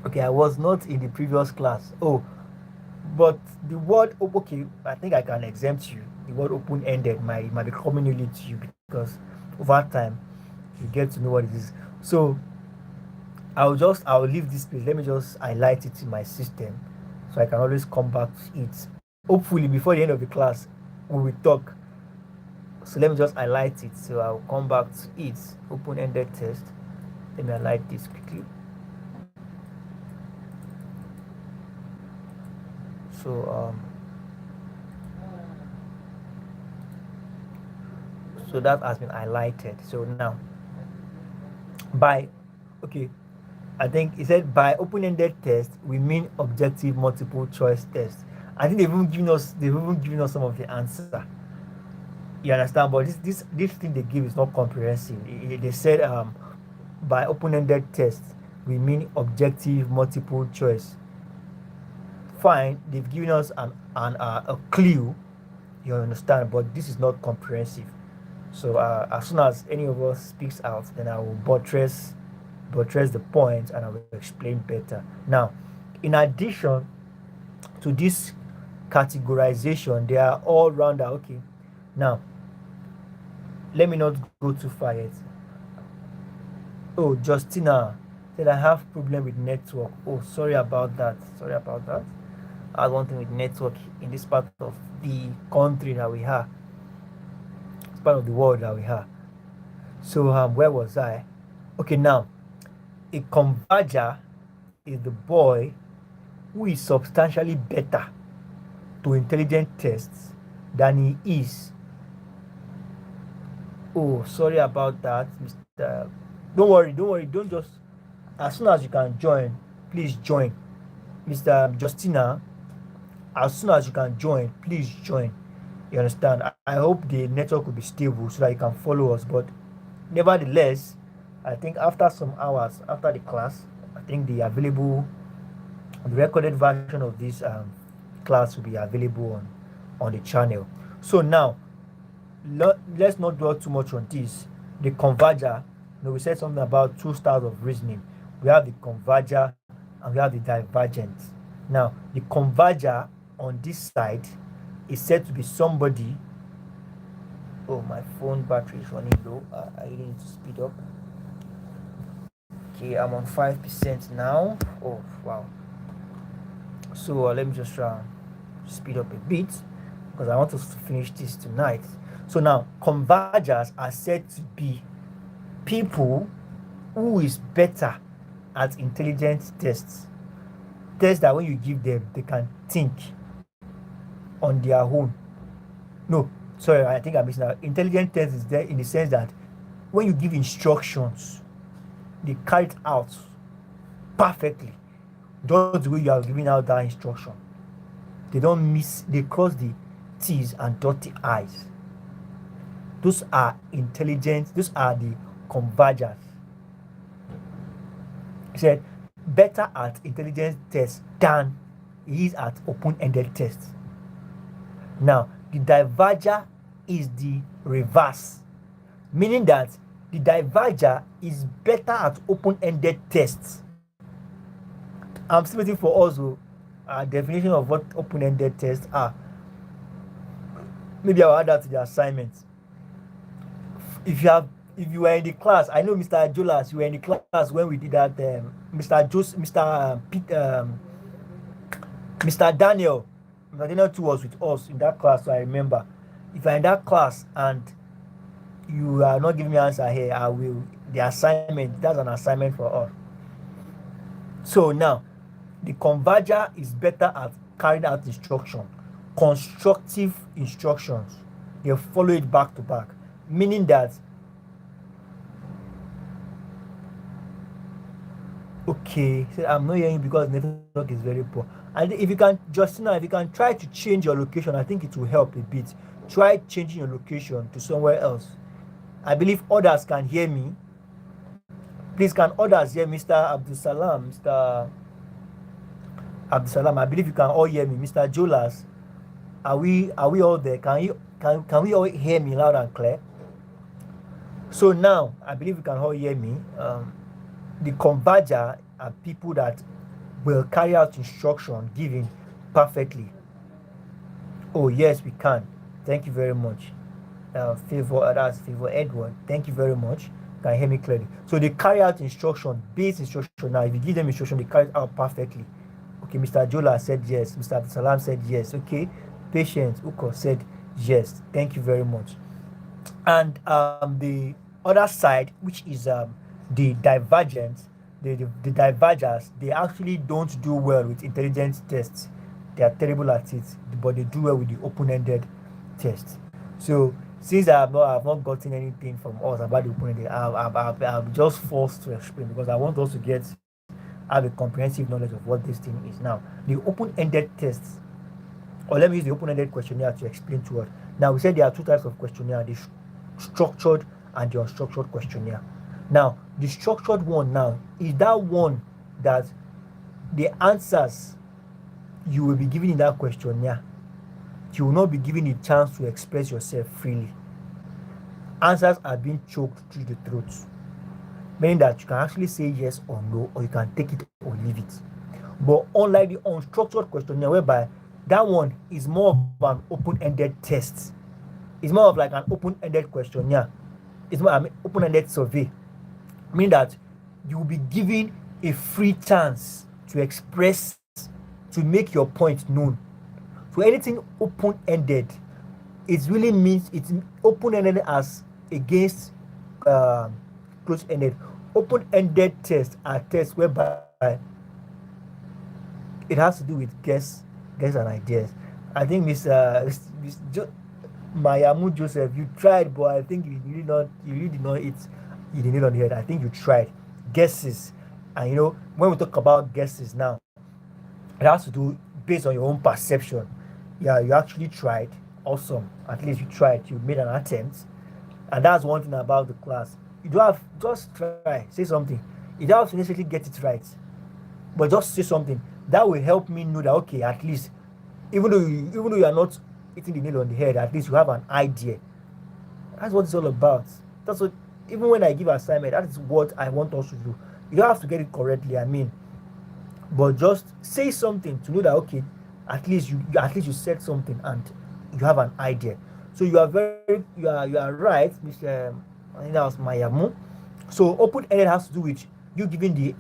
Okay, I was not in the previous class. Oh, but the word okay, I think I can exempt you. The word open-ended might be coming newly to you because over time you get to know what it is. So I'll leave this place. Let me just highlight it in my system so I can always come back to it. Hopefully before the end of the class we will talk. So let me just highlight it. So I'll come back to it. Open-ended test. Let me highlight this quickly. So that has been highlighted. So now I think he said by open-ended test we mean objective multiple choice test. I think they've even given us some of the answer. You understand? But this thing they give is not comprehensive. They said by open-ended test we mean objective multiple choice. Fine, they've given us a clue, you understand, but this is not comprehensive. So as soon as any of us speaks out, then I will buttress the point and I will explain better. Now, in addition to this categorization, they are all rounder. Okay, now let me not go too far yet. Oh, Justina said I have problem with network. Oh, sorry about that. I have one thing with network in this part of the country that we have. It's part of the world that we have. So where was I? Okay, now a converger is the boy who is substantially better to intelligent tests than he is. Oh, sorry about that, Mr. Don't worry. Don't just, as soon as you can join, please join. Mr. Justina, as soon as you can join, please join. You understand? I hope the network will be stable so that you can follow us. But nevertheless, I think after some hours after the class, I think the recorded version of this class will be available on the channel. So now let's not dwell too much on this. The converger, we said something about two styles of reasoning. We have the converger and we have the divergent. Now the converger on this side is said to be somebody. Oh, my phone battery is running low. I really need to speed up. Okay, I'm on 5% now. Oh, wow. So let me just speed up a bit because I want us to finish this tonight. So now, convergers are said to be people who is better at intelligence tests. Tests that when you give them, they can think on their own. No, sorry, I think I'm missing out. Intelligent test is there in the sense that when you give instructions, they carry it out perfectly. Just the way you are giving out that instruction. They don't miss, they cross the T's and dot the I's. Those are intelligent, those are the convergers. He said, better at intelligence tests than he is at open-ended tests. Now, the diverger is the reverse, meaning that the diverger is better at open-ended tests. I'm still waiting for also a definition of what open-ended tests are. Maybe I'll add that to the assignment. If you were in the class, I know Mr. Jolas, you were in the class when we did that. Mr. Daniel too was with us in that class, so I remember. If you're in that class and you are not giving me answer here, I will. The assignment, that's an assignment for us. So now, the converger is better at carrying out instruction, constructive instructions. They follow it back to back, meaning that okay, so I'm not hearing because network is very poor. And if you can, Justina, if you can try to change your location, I think it will help a bit. Try changing your location to somewhere else. I believe others can hear me. Please, can others hear Mr. Abdul Salam? Mr. Abdul Salam, I believe you can all hear me. Mr. Jolas, are we all there? Can we all hear me loud and clear? So now, I believe you can all hear me. The converger are people that will carry out instruction given perfectly. Oh yes, we can. Thank you very much. That's Favor Edward. Thank you very much. Can you hear me clearly? So they carry out instruction, base instruction. Now, if you give them instruction, they carry it out perfectly. Okay, Mr. Jola said yes. Mr. Salam said yes. Okay, Patience Uko said yes. Thank you very much. And the other side, which is the divergent, the divergers, they actually don't do well with intelligence tests. They are terrible at it, but they do well with the open-ended tests. So since I have not gotten anything from us about the open-ended, I'm just forced to explain because I want us to have a comprehensive knowledge of what this thing is. Now, the open-ended tests, or let me use the open-ended questionnaire to explain to us. Now, we said there are two types of questionnaire, the structured and the unstructured questionnaire. Now, the structured one now is that one that the answers you will be given in that questionnaire, you will not be given a chance to express yourself freely. Answers are being choked through the throat, meaning that you can actually say yes or no, or you can take it or leave it. But unlike the unstructured questionnaire, whereby that one is more of an open-ended test, it's more of like an open-ended questionnaire, it's more an open-ended survey, meaning that you will be given a free chance to express, to make your point known. So anything open-ended, it really means it's open-ended as against closed-ended. Open-ended tests are tests whereby it has to do with guess and ideas. I think Mayamu Joseph, you tried, but I think you did not hear. I think you tried guesses, and when we talk about guesses now, it has to do based on your own perception. Yeah, you actually tried. Awesome. At least you tried. You made an attempt, and that's one thing about the class. You don't have just try, say something. You don't have to necessarily get it right, but just say something that will help me know that okay, at least even though you are not hitting the nail on the head, at least you have an idea. That's what it's all about. That's what, even when I give assignment, that is what I want us to do. You don't have to get it correctly, but just say something to know that okay, at least you said something, and you have an idea. So you are right, Mr. I think that was Mayamu. So open-ended has to do with you giving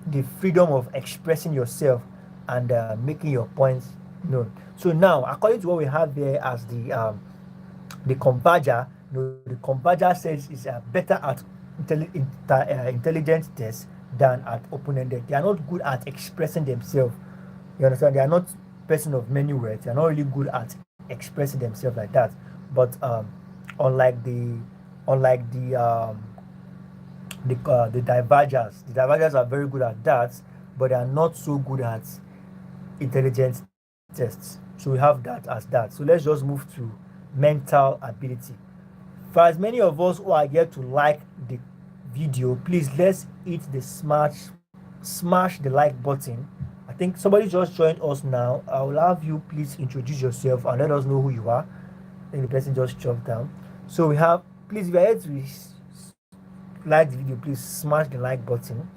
the freedom of expressing yourself and making your points known. So now, according to what we have there as the converger, the converger says is better at intelligent tests than at open-ended. They are not good at expressing themselves. You understand? They are not person of many words. They are not really good at expressing themselves like that. But unlike the divergers are very good at that, but they are not so good at intelligence tests. So we have that as that. So let's just move to mental ability. For as many of us who are here to like the video, please let's hit the smash the like button. I think somebody just joined us now. I will have you please introduce yourself and let us know who you are. I think the person just jumped down. So we have, please, if you are here to like the video, please smash the like button.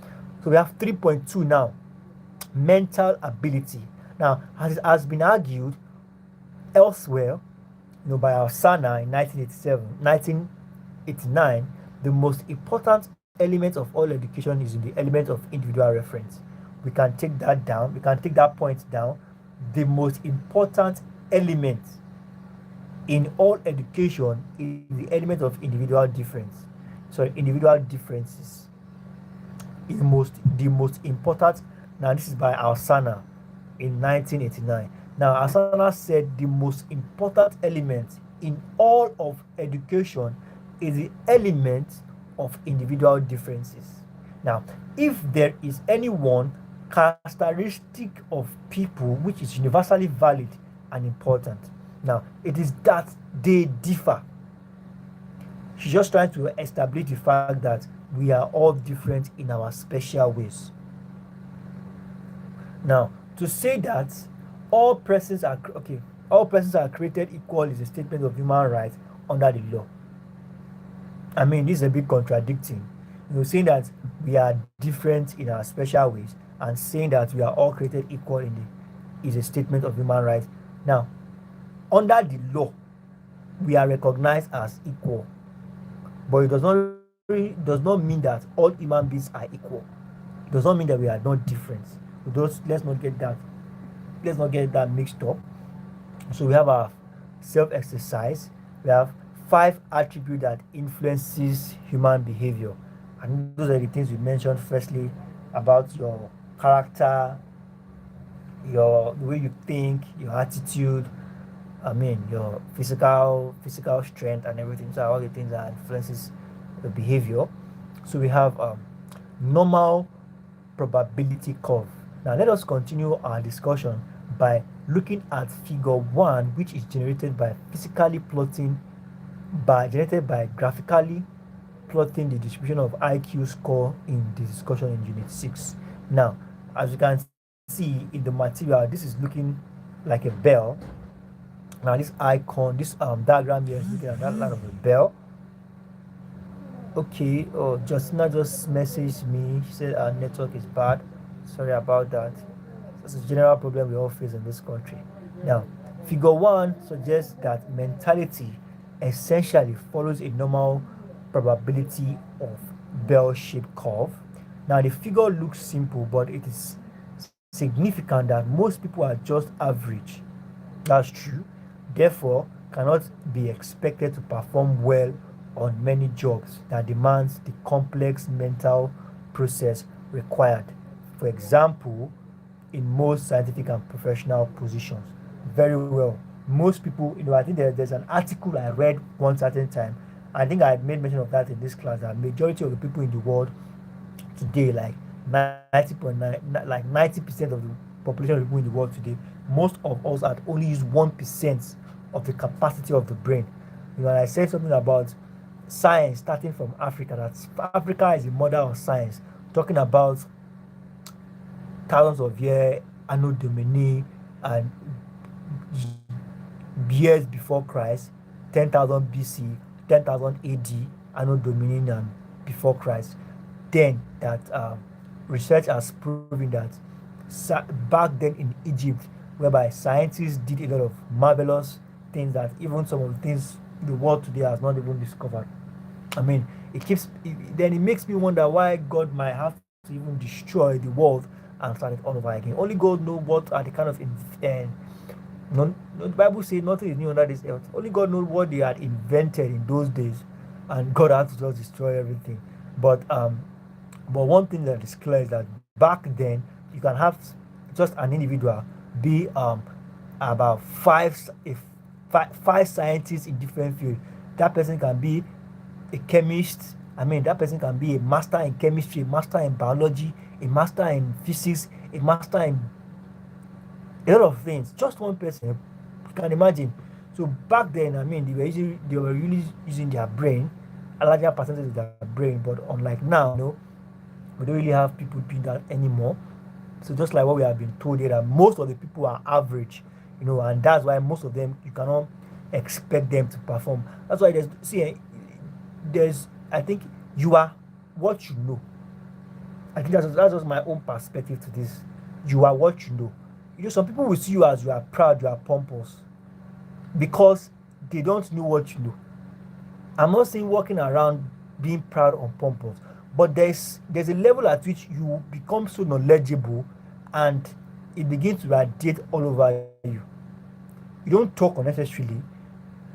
So we have 3.2 now. Mental ability. Now, as it has been argued elsewhere, by Alsana in 1989, the most important element of all education is in the element of individual reference. We can take that down. We can take that point down. The most important element in all education is the element of individual difference. So individual differences is the most important. Now this is by Alsana in 1989. Now Alsana said the most important element in all of education is the element of individual differences. Now, if there is any one characteristic of people which is universally valid and important, now it is that they differ. She's just trying to establish the fact that we are all different in our special ways. Now, to say that all persons are created equal is a statement of human rights under the law. I mean, this is a bit contradicting. Saying that we are different in our special ways and saying that we are all created equal is a statement of human rights. Now, under the law, we are recognized as equal, but it does not mean that all human beings are equal. It does not mean that we are not different. Let's not get that mixed up. So we have our self-exercise. We have 5 attributes that influences human behavior, and those are the things we mentioned. Firstly, about your character, the way you think, your attitude. Your physical strength and everything. So all the things that influences the behavior. So we have normal probability curve. Now let us continue our discussion by looking at figure 1, which is generated by graphically plotting the distribution of IQ score in the discussion in Unit 6. Now, as you can see in the material, this is looking like a bell. Now this icon, this diagram here is looking at that line of a bell. Okay, Justina just messaged me. She said our network is bad. Sorry about that. That's a general problem we all face in this country. Now, figure 1 suggests that mentality essentially follows a normal probability of bell-shaped curve. Now, the figure looks simple, but it is significant that most people are just average. That's true. Therefore, cannot be expected to perform well on many jobs that demands the complex mental process required. For example, in most scientific and professional positions. Very well. Most people, I think there's an article I read one certain time. I think I made mention of that in this class, that majority of the people in the world today, like 90% of the population of the people in the world today, most of us had only used 1% of the capacity of the brain. I said something about science starting from Africa, that Africa is the mother of science, talking about thousands of years, Anno Domini, and years before Christ, 10,000 BC, 10,000 AD, Anno Domini, and before Christ. Then that research has proven that back then in Egypt, whereby scientists did a lot of marvelous things that even some of the things the world today has not even discovered. I mean, then it makes me wonder why God might have to even destroy the world and start it all over again. Only God knows what are the kind of the Bible says nothing is new under this earth. Only God knows what they had invented in those days, and God had to just destroy everything. But one thing that is clear is that back then you can have just an individual be about five scientists in different fields. That person can be a chemist. I mean, that person can be a master in chemistry, a master in biology, a master in physics, a master in a lot of things. Just one person, you can imagine. So back then, I mean, they were really using their brain, a larger percentage of their brain. But unlike now, we don't really have people doing that anymore. So just like what we have been told here, that most of the people are average, and that's why most of them you cannot expect them to perform. That's why there's I think you are what you know. I think that's just my own perspective to this. You are what you know. Some people will see you as you are proud, you are pompous, because they don't know what you know. I'm not saying walking around being proud or pompous, but there's a level at which you become so knowledgeable and it begins to radiate all over you. You don't talk unnecessarily.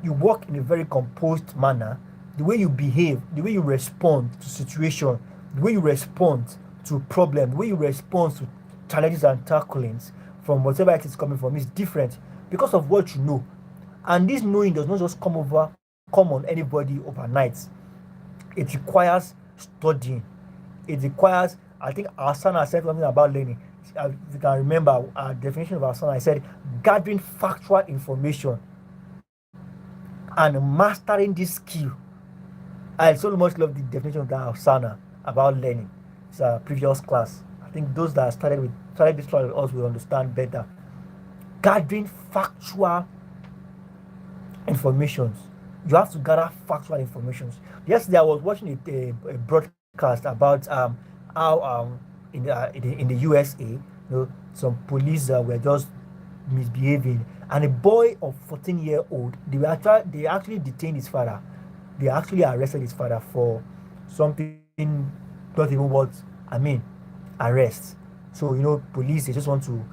You walk in a very composed manner. The way you behave, the way you respond to situation, the way you respond to problems, the way you respond to challenges and tacklings from whatever it is coming from is different because of what you know. And this knowing does not just come on anybody overnight. It requires studying. It requires, I think Asana said something about learning. If you can remember our definition of Asana, I said gathering factual information and mastering this skill. I so much love the definition of that Asana about learning. It's a previous class. I think those that started this class with us will understand better. Gathering factual informations. You have to gather factual informations. Yesterday I was watching a broadcast about how in the USA, some police were just misbehaving, and a boy of 14-year-old, they actually detained his father. They actually arrested his father for something not even what I mean arrest. So police, they just want to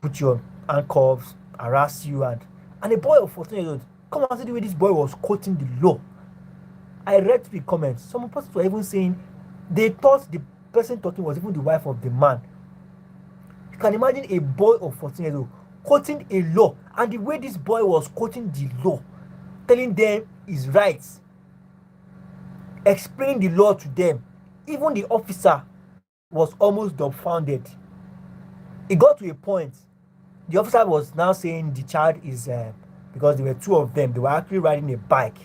put you on handcuffs, harass you, and a boy of 14 years old. Come and see the way this boy was quoting the law. I read the comments. Some persons were even saying they thought the person talking was even the wife of the man. You can imagine a boy of 14 years old quoting a law, and the way this boy was quoting the law, telling them his rights, explaining the law to them. Even the officer was almost dumbfounded. It got to a point, the officer was now saying the child is, because there were two of them, they were actually riding a bike,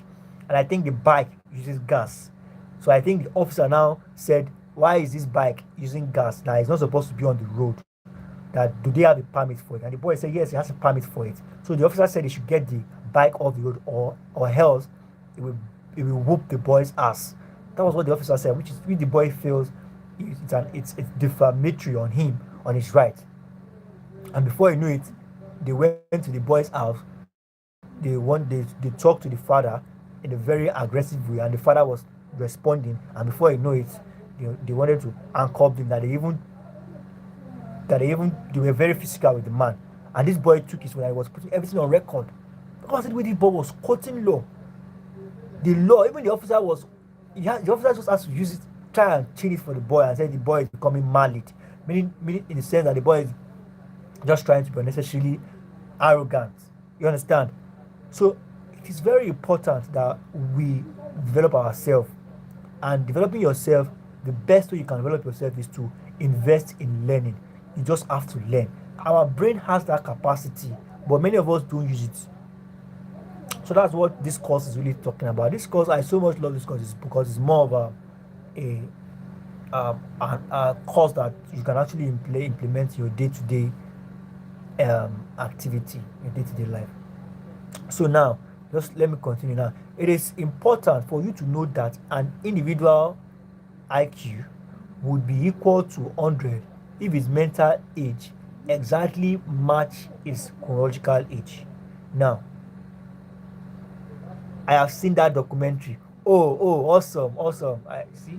and I think the bike uses gas. So I think the officer now said, why is this bike using gas? Now it's not supposed to be on the road. That do they have a permit for it? And the boy said yes, he has a permit for it. So the officer said he should get the bike off the road, or else it will whoop the boy's ass. That was what the officer said, which the boy feels it's defamatory on him, on his right. And before you knew it, they went to the boy's house. They talked to the father in a very aggressive way, and the father was responding. And before you know it, they wanted to handcuff him. They were very physical with the man. And this boy took his phone and he was putting everything on record. Because the way this boy was quoting law, the law, even the officer just has to use it, try and change it for the boy, and say the boy is becoming mallet. Meaning in the sense that the boy is just trying to be unnecessarily arrogant. You understand? So it is very important that we develop ourselves. And developing yourself, the best way you can develop yourself is to invest in learning. You just have to learn. Our brain has that capacity, but many of us don't use it. So that's what this course is really talking about. This course, I so much love this course because it's more of a course that you can actually implement your day-to-day activity, your day-to-day life. So now, just let me continue now. It is important for you to know that an individual IQ would be equal to 100 if his mental age exactly match his chronological age. Now, I have seen that documentary. Oh, awesome, awesome. I see,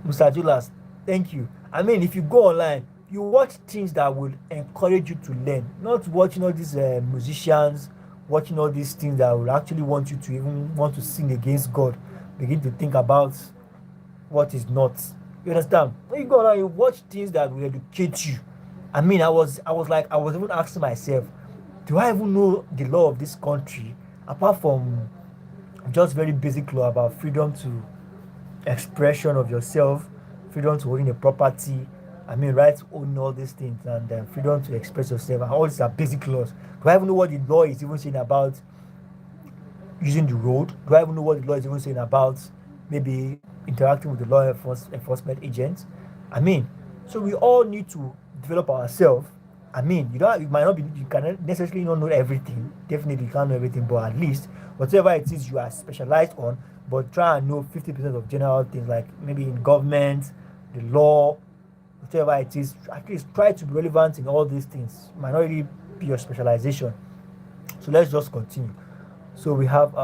Mr. Julas. Thank you. I mean, if you go online, you watch things that will encourage you to learn. Not watching all these musicians, watching all these things that will actually want you to even want to sing against God. Begin to think about what is not. You understand? When you go online, you watch things that will educate you. I mean, I was even asking myself, do I even know the law of this country apart from just very basic law about freedom to expression of yourself, freedom to owning a property. I mean, right to own all these things and freedom to express yourself. And all these are basic laws. Do I even know what the law is even saying about using the road? Do I even know what the law is even saying about maybe interacting with the enforcement agents? I mean, so we all need to develop ourselves. I mean, you might not be, you cannot necessarily not know everything. Definitely, you can't know everything, but at least whatever it is you are specialized on, but try and know 50% of general things, like maybe in government, the law, whatever it is. At least try to be relevant in all these things. It might not really be your specialization. So let's just continue. So we have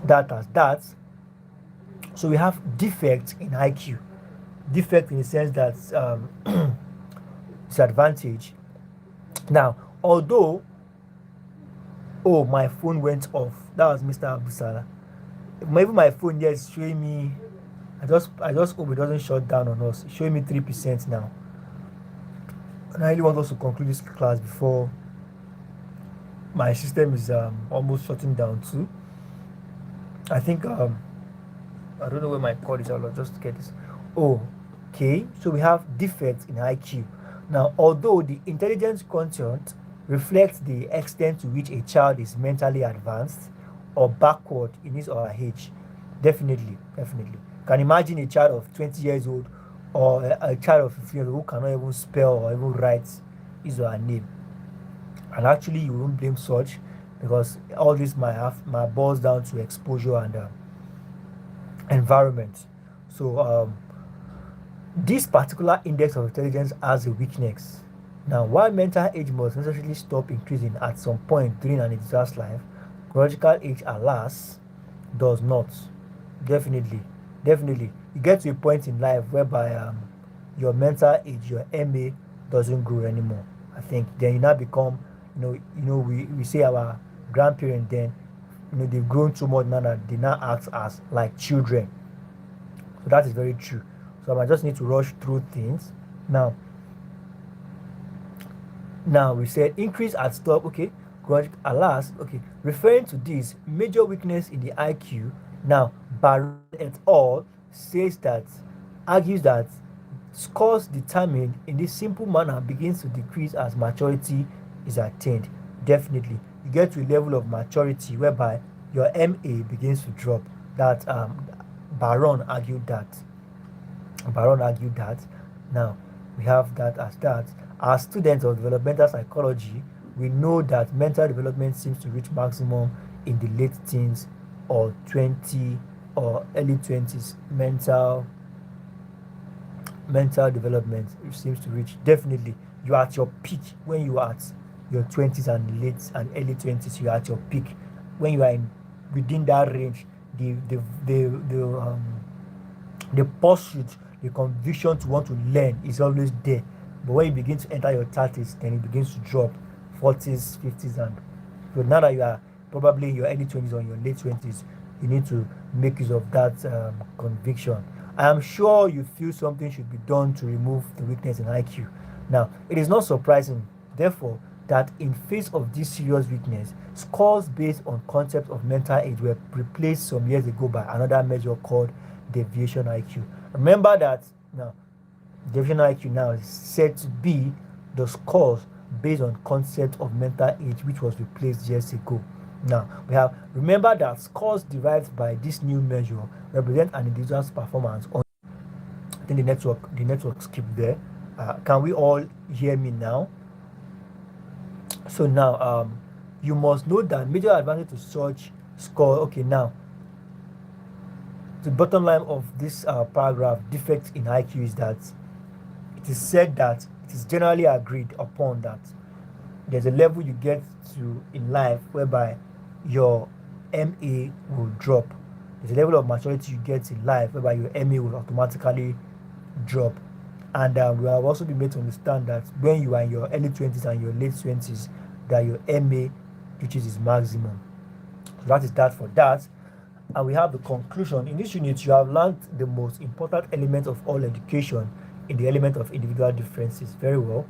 that as that. So we have defect in IQ. Defect in the sense that disadvantage. Now, although, oh, my phone went off. That was Mr. Abusala. Maybe my phone here is showing me. I just hope it doesn't shut down on us. It's showing me 3% now. And I really want us to conclude this class before my system is almost shutting down too. I think I don't know where my cord is. I'll just get this. Oh, okay. So we have defects in IQ. Now, although the intelligence quotient reflects the extent to which a child is mentally advanced or backward in his or her age, definitely. Can imagine a child of 20 years old or a child of 15 years old who cannot even spell or even write his or her name. And actually, you won't blame such, because all this might boils down to exposure and environment. So this particular index of intelligence has a weakness. Now, while mental age must necessarily stop increasing at some point during an individual's life, chronological age, alas, does not. Definitely. You get to a point in life whereby your mental age, your MA, doesn't grow anymore. I think then you now become, we say our grandparents then, they've grown too much now that they now act as like children. So that is very true. So I just need to rush through things. Now we said increase at stop, okay. Alas, okay. Referring to this major weakness in the IQ, now Baron et al. Argues that scores determined in this simple manner begins to decrease as maturity is attained. Definitely, you get to a level of maturity whereby your MA begins to drop. That Baron argued that. Now we have that as that. As students of developmental psychology, we know that mental development seems to reach maximum in the late teens or 20 or early 20s. Mental development seems to reach, definitely, you are at your peak when you are at your 20s and late and early 20s. You are at your peak when you are within that range. The pursuit, the conviction to want to learn is always there. But when you begin to enter your 30s, then it begins to drop, 40s, 50s, and so now that you are probably in your early 20s or your late 20s, you need to make use of that conviction. I am sure you feel something should be done to remove the weakness in IQ. Now, it is not surprising, therefore, that in face of this serious weakness, scores based on concepts of mental age were replaced some years ago by another measure called deviation IQ. Remember that now, deviation IQ now is said to be the scores based on concept of mental age, which was replaced years ago. Now remember that scores derived by this new measure represent an individual's performance on. I think the network skipped there. Can we all hear me now? So now you must know that major advantage to such score. Okay, now the bottom line of this paragraph, defect in IQ, is that it is said that it is generally agreed upon that there's a level you get to in life whereby your MA will drop. There's a level of maturity you get in life whereby your MA will automatically drop. And we have also been made to understand that when you are in your early 20s and your late 20s, that your MA reaches its maximum. So that is that for that. And we have the conclusion. In this unit, you have learned the most important element of all education in the element of individual differences. Very well.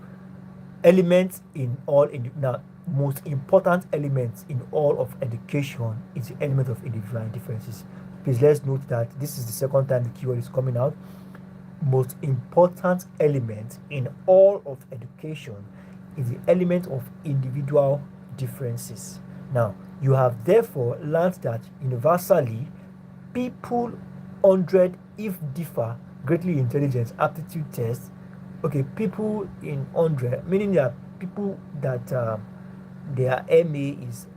Elements in all now most important elements in all of education is the element of individual differences. Please let's note that this is the second time the keyword is coming out. Most important element in all of education is the element of individual differences. Now, you have therefore learned that universally people 100 if differ greatly intelligence aptitude test. Okay, people in 100, meaning there are people that their MA is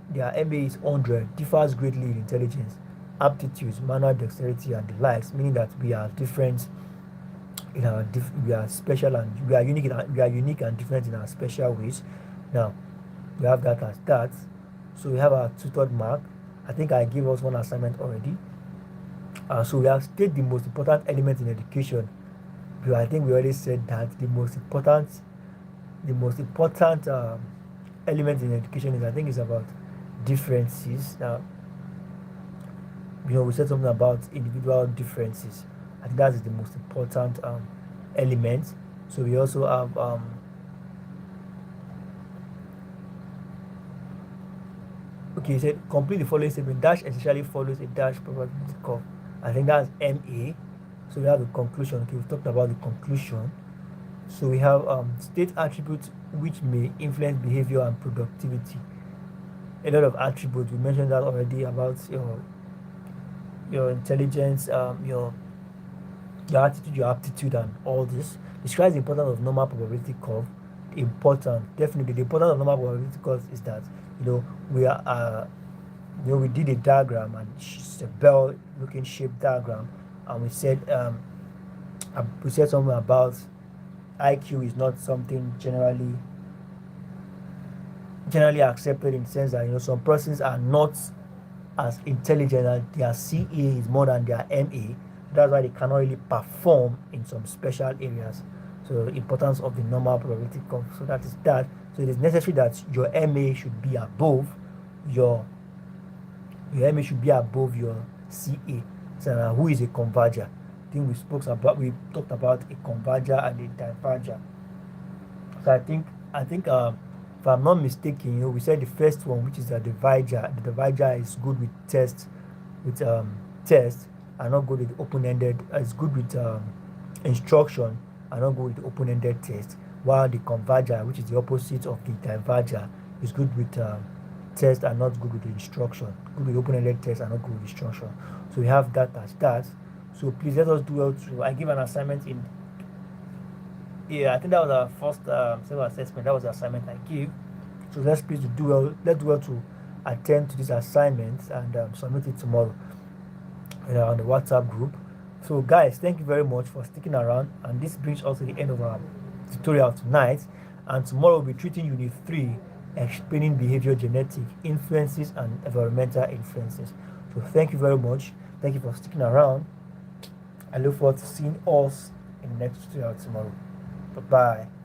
100, differs greatly in intelligence, aptitudes, manual dexterity, and the likes, meaning that we are different in our we are special and we are unique and different in our special ways. Now we have that as that. So we have our tutored mark. I think I gave us one assignment already. So we have stated the most important element in education. I think we already said that the most important element in education is, I think, is about differences. Now, we said something about individual differences. I think that is the most important element. So we also have okay, you said complete the following statement. Dash essentially follows a dash probability curve. I think that's MA. So we have the conclusion. Okay, we've talked about the conclusion. So we have state attributes which may influence behavior and productivity. A lot of attributes. We mentioned that already about your intelligence, your attitude, your aptitude, and all this. Describes the importance of normal probability curve. Definitely, the importance of normal probability curve is that we are we did a diagram, and it's a bell-looking shaped diagram, and we said something about IQ is not something generally accepted, in the sense that some persons are not as intelligent, and their CA is more than their MA. That's why they cannot really perform in some special areas. So the importance of the normal probability curve. So that is that. So it is necessary that your MA should be above your CA. So who is a converger? I think we talked about a converger and a diverger. So I think if I'm not mistaken, we said the first one, which is a divider. The divider is good with tests, and not good with open-ended. It's good with instruction, and not good with open-ended test. While the converger, which is the opposite of the diverger, is good with test and not good with instruction. Good with open-ended test and not good with instruction. So we have that as that. So please let us do well to. I give an assignment in. Yeah, I think that was our first self-assessment. That was the assignment I gave. So let's please do well. Let's do well to attend to this assignment and submit it tomorrow on the WhatsApp group. So guys, thank you very much for sticking around, and this brings us to the end of our tutorial tonight. And tomorrow we'll be treating Unit 3, explaining behavior genetic influences and environmental influences. So thank you very much. Thank you for sticking around. I look forward to seeing us in the next tutorial tomorrow. Bye-bye.